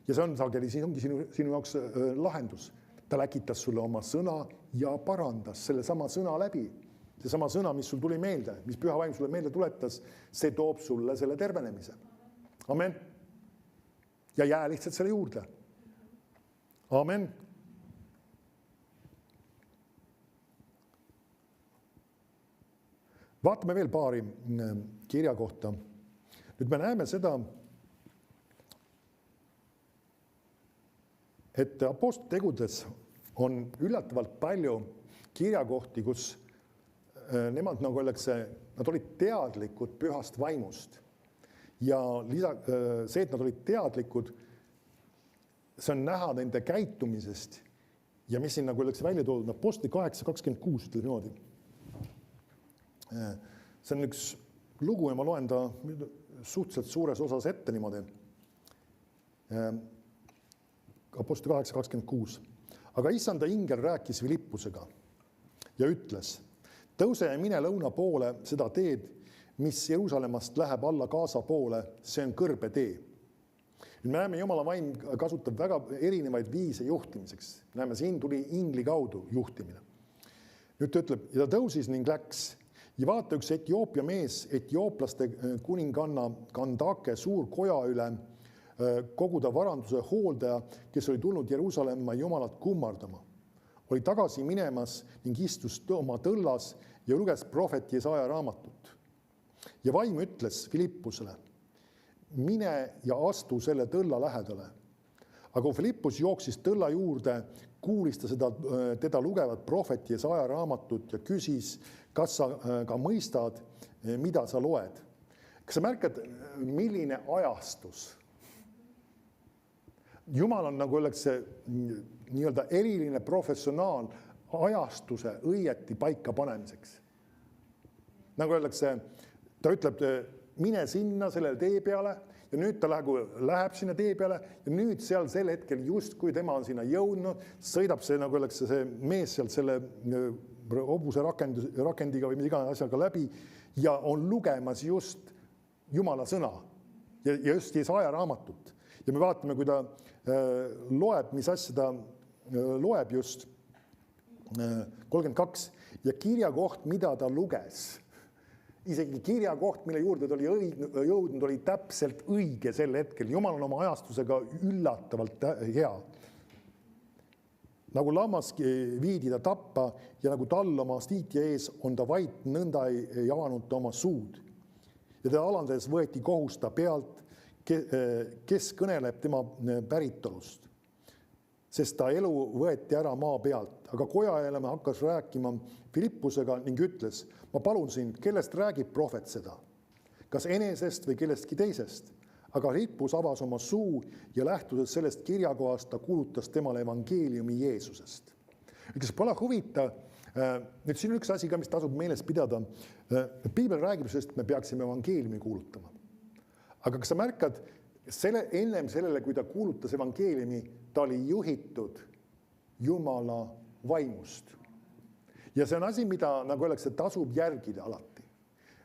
Ja see on sageli, siis ongi sinu jaoks lahendus. Ta läkitas sulle oma sõna ja parandas selle sama sõna läbi. See sama sõna, mis sul tuli meelde, mis püha vaim sulle meelde tuletas, see toob sulle selle tervenemise. Amen. Ja jää lihtsalt selle juurde. Amen. Vaatame veel paari kirja kohta. Nüüd me näeme seda, et apostlite tegudes on üllatavalt palju kirjakohti, kus nemad, nagu öeldakse, nad olid teadlikud pühast vaimust. Ja see, et nad olid teadlikud, see on näha nende käitumisest ja mis siin nagu öeldakse välja toodud, Apostli 8:26 ütleb niimoodi. See on üks lugu ja ma loen ta suhteliselt suures osas ette niimoodi. Apostli 8:26. Aga issanda ingel rääkis Filippusega ja ütles, tõuse ja mine lõuna poole seda teed, mis Jeruusalemmast läheb alla Gaza poole, see on kõrbe tee. Me näeme, Jumala vaim kasutab väga erinevaid viise juhtimiseks. Näeme, siin tuli ingli kaudu juhtimine. Nüüd ta ütleb, ja ta tõusis ning läks. Ja vaata üks Etioopia mees, etiooplaste kuninganna Kandake suur koja üle koguda varanduse hooldaja, kes oli tulnud Jeruusalemma Jumalat kummardama. Oli tagasi minemas ning istus oma tõllas ja luges prohvet Jesaja raamatut. Ja vaim ütles Filippusele, mine ja astu selle tõlla lähedale. Aga kui Filippus jooksis tõlla juurde, kuulis ta teda lugevat prohvet Jesaja raamatut ja küsis, kas sa ka mõistad, mida sa loed. Kas sa märkad, milline ajastus? Jumal on, nagu öeldakse, nii-öelda eriline professionaal ajastuse õieti paika panemiseks. Nagu öeldakse, ta ütleb, mine sinna selle tee peale ja nüüd ta läheb sinna tee peale ja nüüd seal sel hetkel just, kui tema on sinna jõudnud, sõidab see, nagu öeldakse, see mees sealt selle hobuse rakendiga või mida asjaga läbi ja on lugemas just Jumala sõna ja just Jesaja raamatut. Ja me vaatame, kui ta loeb, mis asja ta loeb just 32 ja kirjakoht, mida ta luges. Isegi kirjakoht, mille juurde ta oli jõudnud, oli täpselt õige sel hetkel. Jumal on oma ajastusega üllatavalt hea. Nagu lammas viidi ta tappa ja nagu tall oma stiitja ees on ta vait, nõnda ei avanud ta oma suud. Ja ta alandades võeti kohus ta pealt, kes kõneleb tema päritolust. Sest ta elu võeti ära maa pealt, aga kojaelema hakkas rääkima Filippusega ning ütles, ma palun sind, kellest räägib prohvet seda? Kas enesest või kellestki teisest? Aga Filippus avas oma suu ja lähtudes sellest kirjakohast ta kuulutas temale evangeeliumi Jeesusest. Ütles, pole huvitav. Nüüd siin on üks asi ka, mis tasub meeles pidada. Piibel räägib sellest, et me peaksime evangeeliumi kuulutama. Aga kas sa märkad, ennem sellele, kui ta kuulutas evangeeliumi, ta oli juhitud Jumala vaimust. Ja see on asi, mida, nagu öeldakse, tasub järgida alati.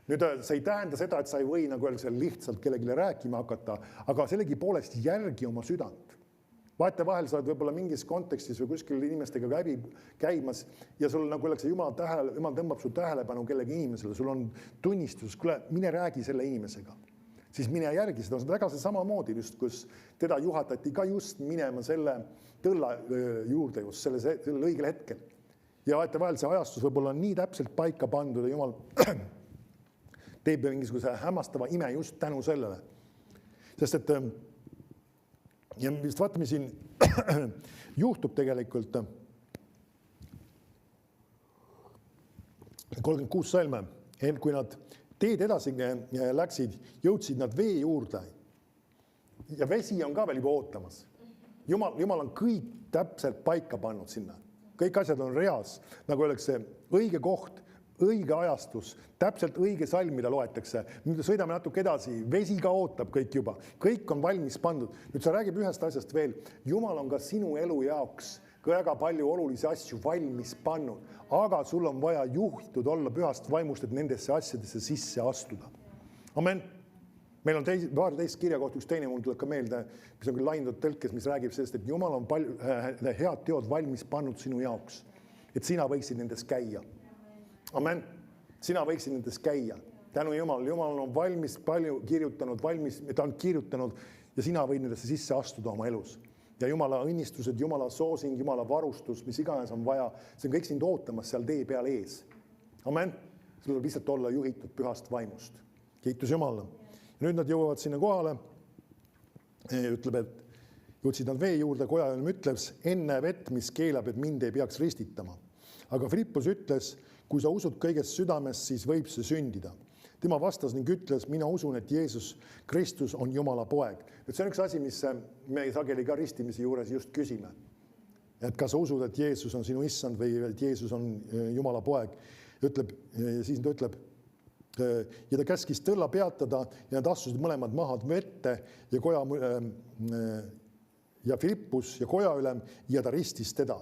Nüüd see ei tähenda seda, et sa ei või nagu öeldakse, lihtsalt kellegile rääkima hakata, aga sellegi poolest järgi oma südant. Vahetevahel sa oled võib-olla mingis kontekstis või kuskil inimestega käimas ja sul nagu öeldakse, Jumal tõmbab su tähelepanu kellegi inimesele, sul on tunnistus, kuule, mine räägi selle inimesega. Siis mine järgi seda, on väga see samamoodi, just kus teda juhatati ka just minema selle tõlla juurde just selle õigel hetkel. Ja vahetevahel see ajastus võib-olla nii täpselt paika pandud ja Jumal teeb mingisuguse hämmastava ime just tänu sellele. Sest et ja vist vaatame siin juhtub tegelikult 36 salme, kui nad teed edasi läksid, jõudsid nad vee juurde ja vesi on ka veel juba ootamas. Jumal on kõik täpselt paika pannud sinna. Kõik asjad on reas, nagu öeldakse, õige koht, õige ajastus, täpselt õige salm, mida loetakse. Nüüd sõidame natuke edasi, vesi ka ootab kõik juba. Kõik on valmis pandud. Nüüd sa räägib ühest asjast veel. Jumal on ka sinu elu jaoks väga palju olulisi asju valmis pannud, aga sul on vaja juhitud olla pühast vaimust, et nendesse asjadesse sisse astuda. Amen. Meil on paar teist kirjakoht, üks teine mul tuleb ka meelde, mis on küll laindud tõlkes, mis räägib sellest, et Jumal on palju head teod valmis pannud sinu jaoks, et sina võiksid nendes käia. Amen. Sina võiksid nendes käia. Tänu Jumal on valmis palju kirjutanud, ta on kirjutanud ja sina võid nendesse sisse astuda oma elus. Ja Jumala õnnistused, Jumala soosing, Jumala varustus, mis iganes on vaja, see on kõik sind ootamas seal tee peal ees. Amen. Sul tuleb lihtsalt olla juhitud pühast vaimust. Kiitus Jumala. Ja nüüd nad jõuavad sinna kohale. Ütleb, et jõudsid nad vee juurde, kojaelm ütles, enne vett, mis keelab, et mind ei peaks ristitama. Aga Filippus ütles, kui sa usud kõigest südamest, siis võib see sündida. Tema vastas ning ütles, mina usun, et Jeesus Kristus on Jumala poeg. Et see on üks asi, mis me sageli ka ristimise juures just küsime. Et kas sa usud, et Jeesus on sinu issand või et Jeesus on Jumala poeg. Siis ta ütleb, ja ta käskis tõlla peatada ja nad astusid mõlemad mahad vette ja Filippus ja kojaülem ja ta ristis teda.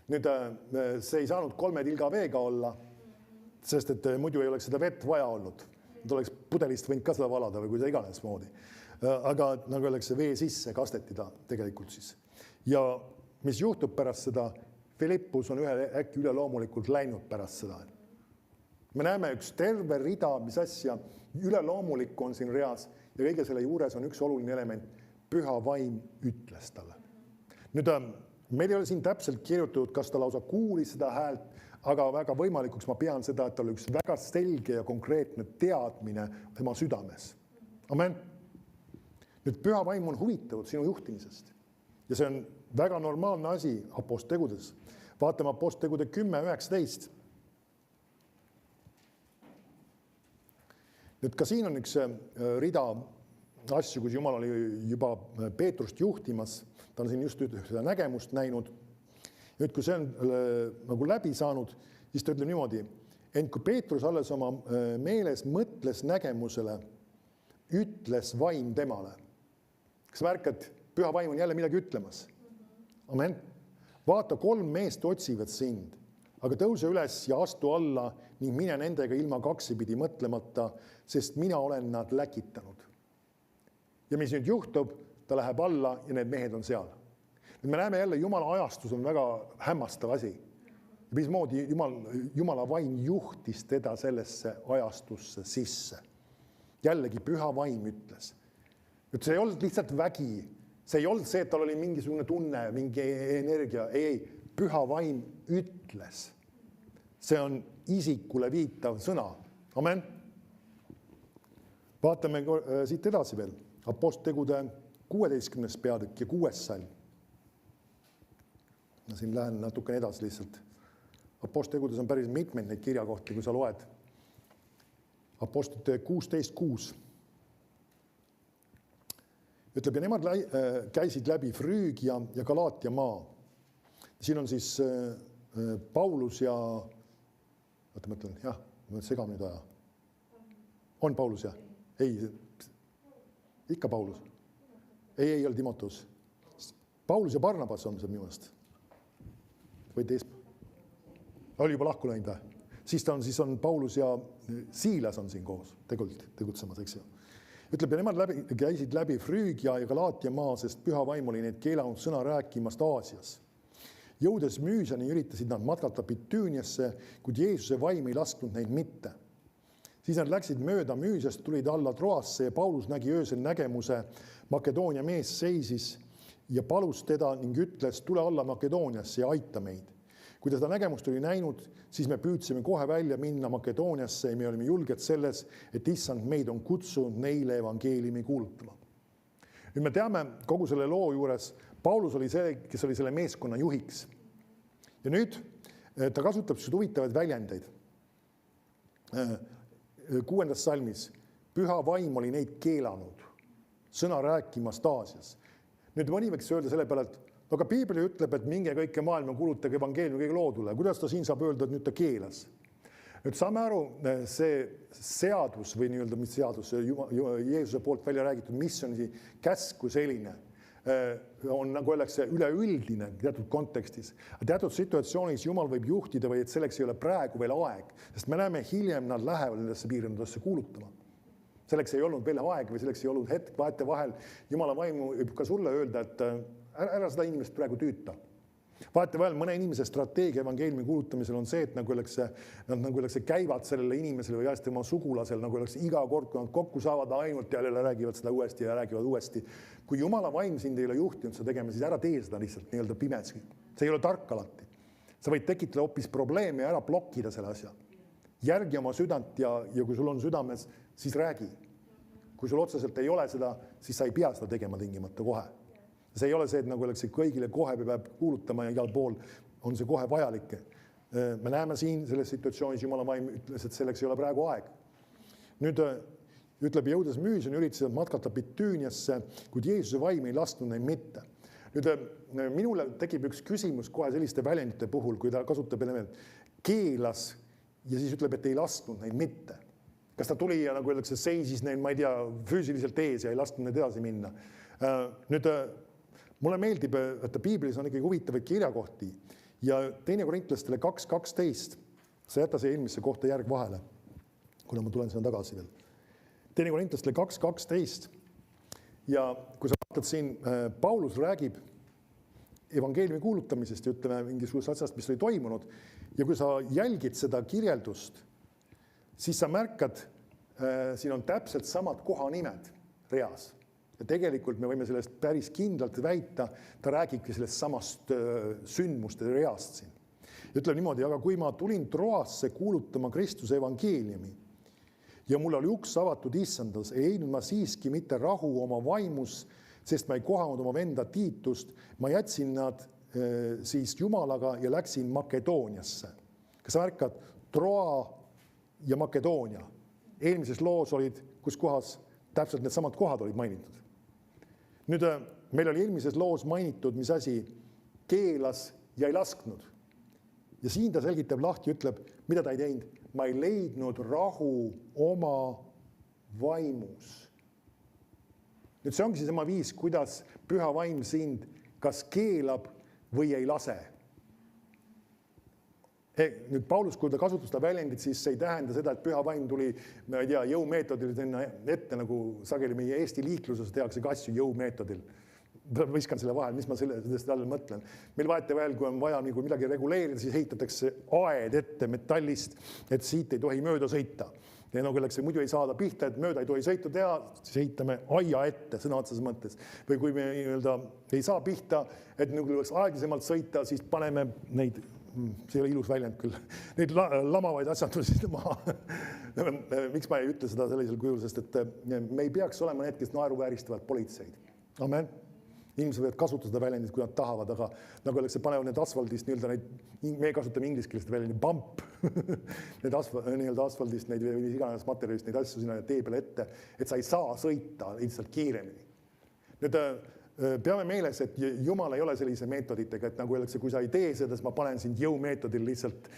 Nüüd see ei saanud 3 tilga veega olla, sest et muidu ei oleks seda vett vaja olnud. Ta oleks pudelist võinud ka seda valada või kui ta iganes moodi. Aga nagu öeldakse, vee sisse kasteti ta tegelikult siis. Ja mis juhtub pärast seda, Filippus on äkki üleloomulikult läinud pärast seda. Me näeme üks terve rida, mis asja üleloomulikku on siin reas ja kõige selle juures on üks oluline element, püha vaim ütles talle. Nüüd meil ei ole siin täpselt kirjutatud, kas ta lausa kuulis seda häält, aga väga võimalikuks ma pean seda, et tal oli üks väga selge ja konkreetne teadmine tema südames. Amen. Nüüd püha vaim on huvitatud sinu juhtimisest. Ja see on väga normaalne asi aposttegudes. Vaatame aposttegude 10:19. Nüüd ka siin on üks rida asju, kus Jumal oli juba Peetrust juhtimas. Ta on siin just seda nägemust näinud. Nüüd, kui see on nagu läbi saanud, siis ta ütleb niimoodi, ent kui Peetrus alles oma meeles mõtles nägemusele, ütles vaim temale. Kas märkad, püha vaim on jälle midagi ütlemas? Amen. Vaata, 3 meest otsivad sind, aga tõuse üles ja astu alla ning mine nendega ilma kaksipidi mõtlemata, sest mina olen nad läkitanud. Ja mis nüüd juhtub, ta läheb alla ja need mehed on seal. Nüüd me näeme jälle, Jumala ajastus on väga hämmastav asi. Ja mismoodi Jumala vaim juhtis teda sellesse ajastusse sisse. Jällegi püha vaim ütles. Nüüd see ei olnud lihtsalt vägi. See ei olnud see, et tal oli mingisugune tunne, mingi energia. Ei, püha vaim ütles. See on isikule viitav sõna. Amen. Vaatame siit edasi veel. Apostlitegude 16. peatükk ja 6. salm. Ma siin lähen natukene edasi lihtsalt. Apostlitegudes on päris mitmeid neid kirjakohti, kui sa loed. Apostlite 16.6. Ütleb, ja nemad käisid läbi Früügia ja Galaatia maa. Siin on siis Paulus ja, ma mõtlen, jah, ma segan nüüd aja. On Paulus, jah? Ei, ikka Paulus. Ei ole Timoteus. Paulus ja Barnabas on see minu eest. Või oli juba lahku läinud või? Siis on Paulus ja Siilas on siin koos tegutsemas, eks ju. Ütleb, ja nemad käisid läbi Früügia ja Galaatia maa, sest püha vaim oli neid keelanud sõna rääkimast Aasias. Jõudes Müüsani üritasid nad matkata Bitüüniasse, kuid Jeesuse vaim ei lasknud neid mitte. Siis nad läksid mööda Müüsest, tulid alla Troasse ja Paulus nägi öösel nägemuse. Makedoonia mees seisis ja palus teda ning ütles, tule alla Makedooniasse ja aita meid. Kui ta seda nägemust oli näinud, siis me püüdsime kohe välja minna Makedooniasse ja me olime julged selles, et issand meid on kutsunud neile evangeeliumi kuulutama. Nüüd me teame kogu selle loo juures, Paulus oli see, kes oli selle meeskonna juhiks. Ja nüüd ta kasutab huvitavaid väljendeid. 6. salmis, püha vaim oli neid keelanud, sõna rääkimast Aasias. Nüüd mõni võiks öelda selle peale, et aga Piibel ütleb, et minge kõike maailma kuulutage evangeeliumi kõige loodule. Kuidas ta siin saab öelda, et nüüd ta keelas? Nüüd saame aru, see seadus või nii-öelda, mis seadus, Jeesuse poolt välja räägitud missioni käsku selline, on nagu öeldakse üleüldine teatud kontekstis. Teatud situatsioonis Jumal võib juhtida või et selleks ei ole praegu veel aeg, sest me näeme hiljem nad lähevad nendesse piirkondadesse kuulutama. Selleks ei olnud veel aeg või selleks ei olnud hetk vahel. Jumala vaimu võib ka sulle öelda, et ära seda inimest praegu tüüta. Vahetevahel mõne inimese strateegia evangeeliumi kuulutamisel on see, et nagu öeldakse, käivad sellele inimesele või jääst tema sugulasel, nagu öeldakse, iga kord, kui nad kokku saavad, ainult jälle räägivad seda uuesti ja räägivad uuesti. Kui Jumala vaim sind ei ole juhtinud seda tegema, siis ära tee seda lihtsalt nii-öelda pimesi. See ei ole tark alati. Sa võid tekitada hoopis probleeme ja ära blokkida selle asja. Järgi oma südant ja kui sul on südames, siis räägi. Kui sul otseselt ei ole seda, siis sa ei pea seda tegema tingimata kohe. See ei ole see, et nagu oleks kõigile kohe peab kuulutama ja igal pool on see kohe vajalik. Me näeme siin selles situatsioonis, Jumala vaim ütles, et selleks ei ole praegu aeg. Nüüd ütleb, jõudes Müüsani üritasid matkata Bitüüniasse, kuid Jeesuse vaim ei lasknud neid mitte. Nüüd minule tekib üks küsimus kohe selliste väljendite puhul, kui ta kasutab keelas ja siis ütleb, et ei lasknud neid mitte. Kas ta tuli ja nagu öeldakse, seisis neil, ma ei tea, füüsiliselt ees ja ei lasknud neid edasi minna. Nüüd mulle meeldib, et Piiblis on ikkagi huvitavaid kirjakohti ja 2. Korintlastele 2.12, sa jäta see eelmisse kohta järg vahele, kuna ma tulen sinna tagasi veel. 2. Korintlastele 2.12 ja kui sa vaatad siin, Paulus räägib evangeeliumi kuulutamisest ja ütleme mingisugust asjast, mis oli toimunud ja kui sa jälgid seda kirjeldust, siis sa märkad, siin on täpselt samad kohanimed reas. Ja tegelikult me võime sellest päris kindlalt väita, ta räägibki sellest samast sündmuste reast siin. Ütleb niimoodi, aga kui ma tulin Troasse kuulutama Kristuse evangeeliumi ja mul oli uks avatud issandas, ei leidnud ma siiski mitte rahu oma vaimus, sest ma ei kohanud oma venda Tiitust, ma jätsin nad siis Jumalaga ja läksin Makedooniasse. Kas sa märkad, Troa ja Makedoonia. Eelmises loos olid, kus kohas täpselt need samad kohad olid mainitud. Nüüd meil oli eelmises loos mainitud, mis asi keelas ja ei lasknud. Ja siin ta selgitab lahti, ütleb, mida ta ei teinud. Ma ei leidnud rahu oma vaimus. Nüüd see ongi sama viis, kuidas püha vaim sind kas keelab või ei lase. Nüüd Paulus, kui ta kasutas seda väljendit, siis see ei tähenda seda, et püha vaim tuli, ma ei tea, jõumeetodil ette, nagu sageli meie Eesti liikluses tehakse asju jõumeetodil. viskan selle vahel, mis ma sellest all mõtlen. Meil vahetevahel, kui on vaja nagu midagi reguleerida, siis ehitatakse aed ette metallist, et siit ei tohi mööda sõita. Ja nagu öeldakse, muidu ei saada pihta, et mööda ei tohi sõitu teha, siis ehitame aia ette sõna otseses mõttes. Või kui me ei saa pihta, et nagu oleks aeglasemalt sõita, siis paneme neid, see ei ole ilus väljend küll, neid lamavaid asjandusi maha. Miks ma ei ütle seda sellisel kujul, sest et me ei peaks olema need, kes naeruvääristavad politseid. Amen. Inimesed võivad kasutada seda väljendit, kui nad tahavad, aga nagu öeldakse, panevad need asfaldist, me kasutame ingliskeelist väljendit, bump, need asfaldist, neid mis iganes materjalist, neid asju sinna tee peale ette, et sa ei saa sõita lihtsalt kiiremini. Nüüd peame meeles, et Jumal ei ole sellise meetoditega, et nagu öeldakse, kui sa ei tee seda, siis ma panen sind jõumeetodil lihtsalt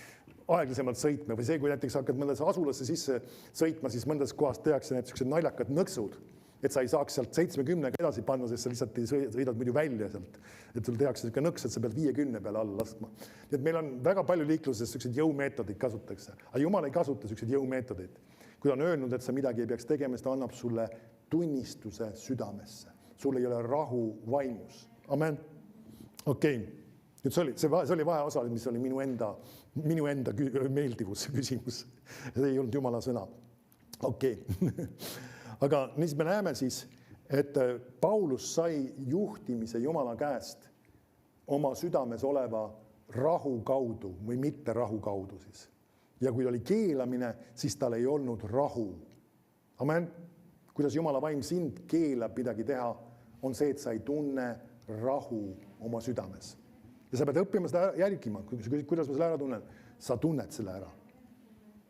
aeglasemalt sõitma või see, kui näiteks hakkad mõndas asulasse sisse sõitma, siis mõndas kohas tehakse need naljakad nõksud, et sa ei saaks sealt 70 edasi panna, sest sa lihtsalt sõidad muidu välja sealt. Et sul tehakse selline nõks, et sa pead 50 peale alla laskma. Nii et meil on väga palju liikluses sellised jõumeetodid kasutatakse. Aga Jumal ei kasuta sellised jõumeetodid. Kui ta on öelnud, et sa midagi ei peaks tegema, siis ta annab sulle tunnistuse südamesse. Sul ei ole rahu vaimus. Amen. Okei. Nüüd see oli vaheosa, mis oli minu enda meeldivus küsimus. See ei olnud Jumala sõna. Okei. Aga siis me näeme siis, et Paulus sai juhtimise Jumala käest oma südames oleva rahu kaudu või mitte rahu kaudu siis. Ja kui oli keelamine, siis tal ei olnud rahu. Amen. Kuidas Jumala vaim sind keelab midagi teha, on see, et sa ei tunne rahu oma südames. Ja sa pead õppima seda jälgima. Kuidas ma selle ära tunnen? Sa tunned selle ära.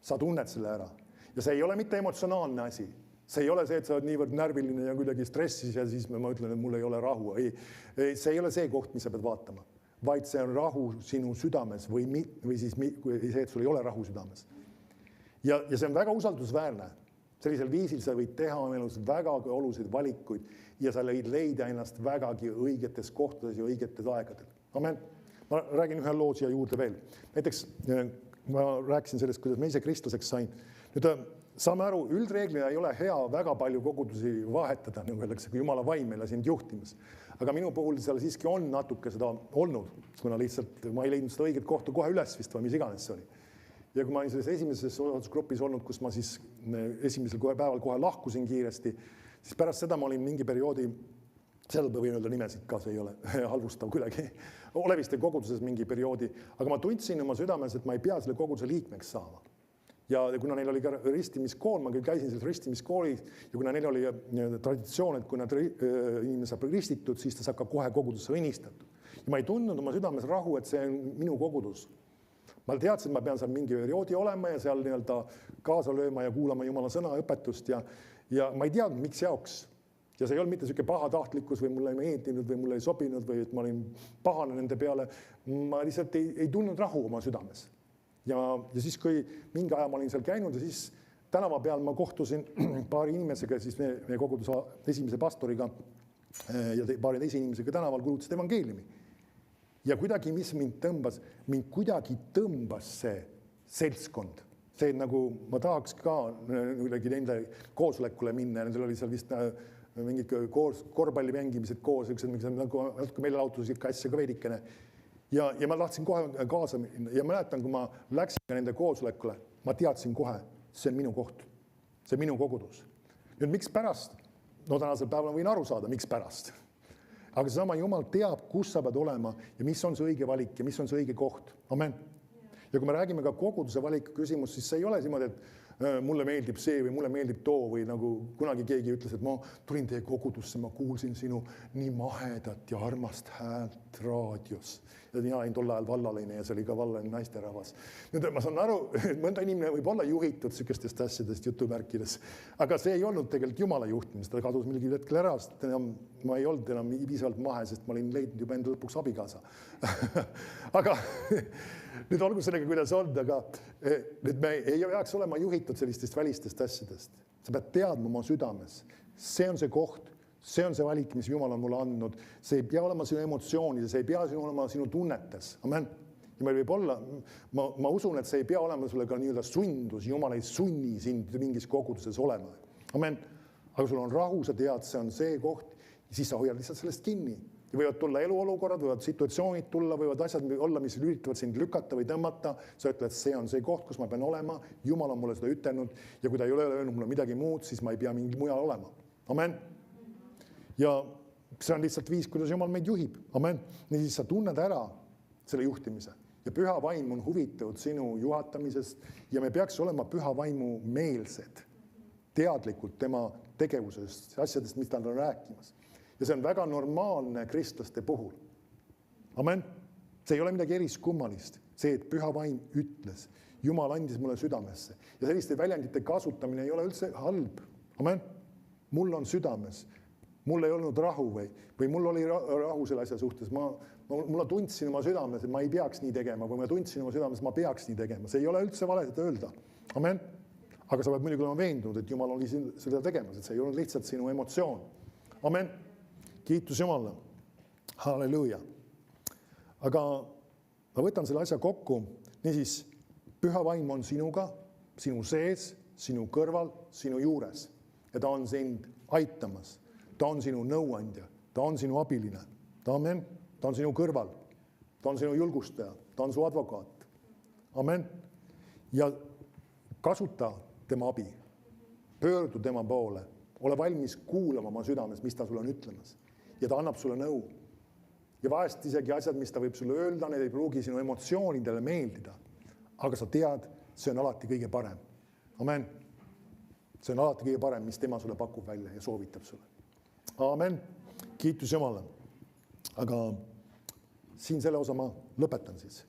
Sa tunned selle ära. Ja see ei ole mitte emotsionaalne asi. See ei ole see, et sa oled niivõrd närviline ja kuidagi stressis ja siis ma ütlen, et mul ei ole rahu. See ei ole see koht, mis sa pead vaatama, vaid see on rahu sinu südames või siis see, et sul ei ole rahu südames. Ja see on väga usaldusväärne. Sellisel viisil sa võid teha oma elus väga olulised valikuid ja sa võid leida ennast vägagi õigetes kohtades ja õigetes aegadel. Amen. Ma räägin ühe loo siia juurde veel. Näiteks ma rääkisin sellest, kuidas ma ise kristlaseks sain. Nüüd saame aru, üldreeglina ei ole hea väga palju kogudusi vahetada, nagu öeldakse, kui Jumala vaim meile sind juhtimas. Aga minu puhul seal siiski on natuke seda olnud, kuna lihtsalt ma ei leidnud seda õiget kohta kohe üles vist või mis iganes see oli. Ja kui ma olin selles esimeses osasgrupis olnud, kus ma siis esimesel päeval kohe lahkusin kiiresti, siis pärast seda ma olin mingi perioodi, seal võin öelda nimesid ka, see ei ole halvustav kuidagi, Oleviste koguduses mingi perioodi, aga ma tundsin oma südames, et ma ei pea selle koguduse liikmeks saama. Ja kuna neil oli ka ristimiskool, ma küll käisin selles ristimiskoolis ja kuna neil oli traditsioon, et kui inimene saab ristitud, siis ta saab ka kohe kogudusse õnnistatud. Ja ma ei tundnud oma südames rahu, et see on minu kogudus. Ma teadsin, et ma pean seal mingi perioodi olema ja seal kaasa lööma ja kuulama Jumala sõna õpetust ja ma ei teadnud, miks jaoks. Ja see ei olnud mitte selline pahatahtlikkus või mulle ei meeldinud või mulle ei sobinud või et ma olin pahane nende peale. Ma lihtsalt ei tundnud rahu oma südames. Ja siis, kui mingi aja ma olin seal käinud ja siis tänava peal ma kohtusin paari inimesega, siis meie koguduse esimese pastoriga ja paari teise inimesega tänaval kuulutasid evangeeliumi. Ja kuidagi, mis mind kuidagi tõmbas see seltskond. See nagu ma tahaks ka nende koosolekule minna, nendel oli seal vist mingid korvpalli mängimised koos, natuke meelelahutuslik asja ka veidikene. Ja ma tahtsin kohe kaasa minna ja mäletan, kui ma läksin nende koosolekule, ma teadsin kohe, see on minu koht, see on minu kogudus. Nüüd miks pärast? No tänasel päeval võin aru saada, miks pärast. Aga seesama Jumal teab, kus sa pead olema ja mis on see õige valik ja mis on see õige koht. Amen. Ja kui me räägime ka koguduse valiku küsimus, siis see ei ole niimoodi, et mulle meeldib see või mulle meeldib too või nagu kunagi keegi ütles, et ma tulin teie kogudusse, ma kuulsin sinu nii mahedat ja armast häält raadios. Ja mina olin tol ajal vallaline ja see oli ka vallaline naisterahvas. Nüüd ma saan aru, et mõnda inimene võib olla juhitud sükestest asjadest jutumärkides, aga see ei olnud tegelikult Jumala juhtimist, ta kadus mingil hetkel ära, sest ma ei olnud enam piisavalt mahe, sest ma olin leidnud juba enda lõpuks abikaasa. Aga nüüd olgu sellega, kuidas on, aga nüüd me ei peaks olema juhitud sellistest välistest asjadest. Sa pead teadma oma südames. See on see koht, see on see valik, mis Jumal on mulle andnud. See ei pea olema sinu emotsioonides, see ei pea olema sinu tunnetes. Amen. Ja meil võib olla, ma usun, et see ei pea olema sulle ka nii-öelda sundus. Jumal ei sunni sind mingis koguduses olema. Amen. Aga sul on rahu, sa tead, see on see koht ja siis sa hoiad lihtsalt sellest kinni. ja võivad tulla eluolukorrad, võivad situatsioonid tulla, võivad asjad olla, mis üritavad sind lükata või tõmmata. Sa ütled, see on see koht, kus ma pean olema. Jumal on mulle seda ütelnud ja kui ta ei ole öelnud mulle midagi muud, siis ma ei pea mingi mujal olema. Amen. Ja see on lihtsalt viis, kuidas Jumal meid juhib. Amen. Nii siis sa tunned ära selle juhtimise ja püha vaim on huvitatud sinu juhatamisest ja me peaks olema püha vaimu meelsed, teadlikult tema tegevusest, asjadest, mis ta on rääkimas. Ja see on väga normaalne kristlaste puhul. Amen. See ei ole midagi eriskummalist. See, et püha vaim ütles, Jumal andis mulle südamesse. Ja selliste väljendite kasutamine ei ole üldse halb. Amen. Mul on südames. Mul ei olnud rahu või mul oli rahu selle asja suhtes. Mulla tundsin oma südames, et ma ei peaks nii tegema. Või ma tundsin oma südames, ma peaks nii tegema. See ei ole üldse vale seda öelda. Amen. Aga sa pead muidugi olema veendunud, et Jumal oli seda tegemas. Et see ei olnud lihtsalt sinu emotsioon. Amen. Kiitus Jumalale. Halleluuja. Aga ma võtan selle asja kokku. Niisiis, püha vaim on sinuga, sinu sees, sinu kõrval, sinu juures. Ja ta on sind aitamas. Ta on sinu nõuandja. Ta on sinu abiline. Amen. Ta on sinu kõrval. Ta on sinu julgustaja. Ta on su advokaat. Amen. Ja kasuta tema abi. Pöördu tema poole. Ole valmis kuulama oma südames, mis ta sulle on ütlemas. Ja ta annab sulle nõu. Ja vahest isegi asjad, mis ta võib sulle öelda, need ei pruugi sinu emotsioonidele meeldida. Aga sa tead, see on alati kõige parem. Amen. See on alati kõige parem, mis tema sulle pakub välja ja soovitab sulle. Amen. Kiitus Jumalale. Aga siin selle osa ma lõpetan siis.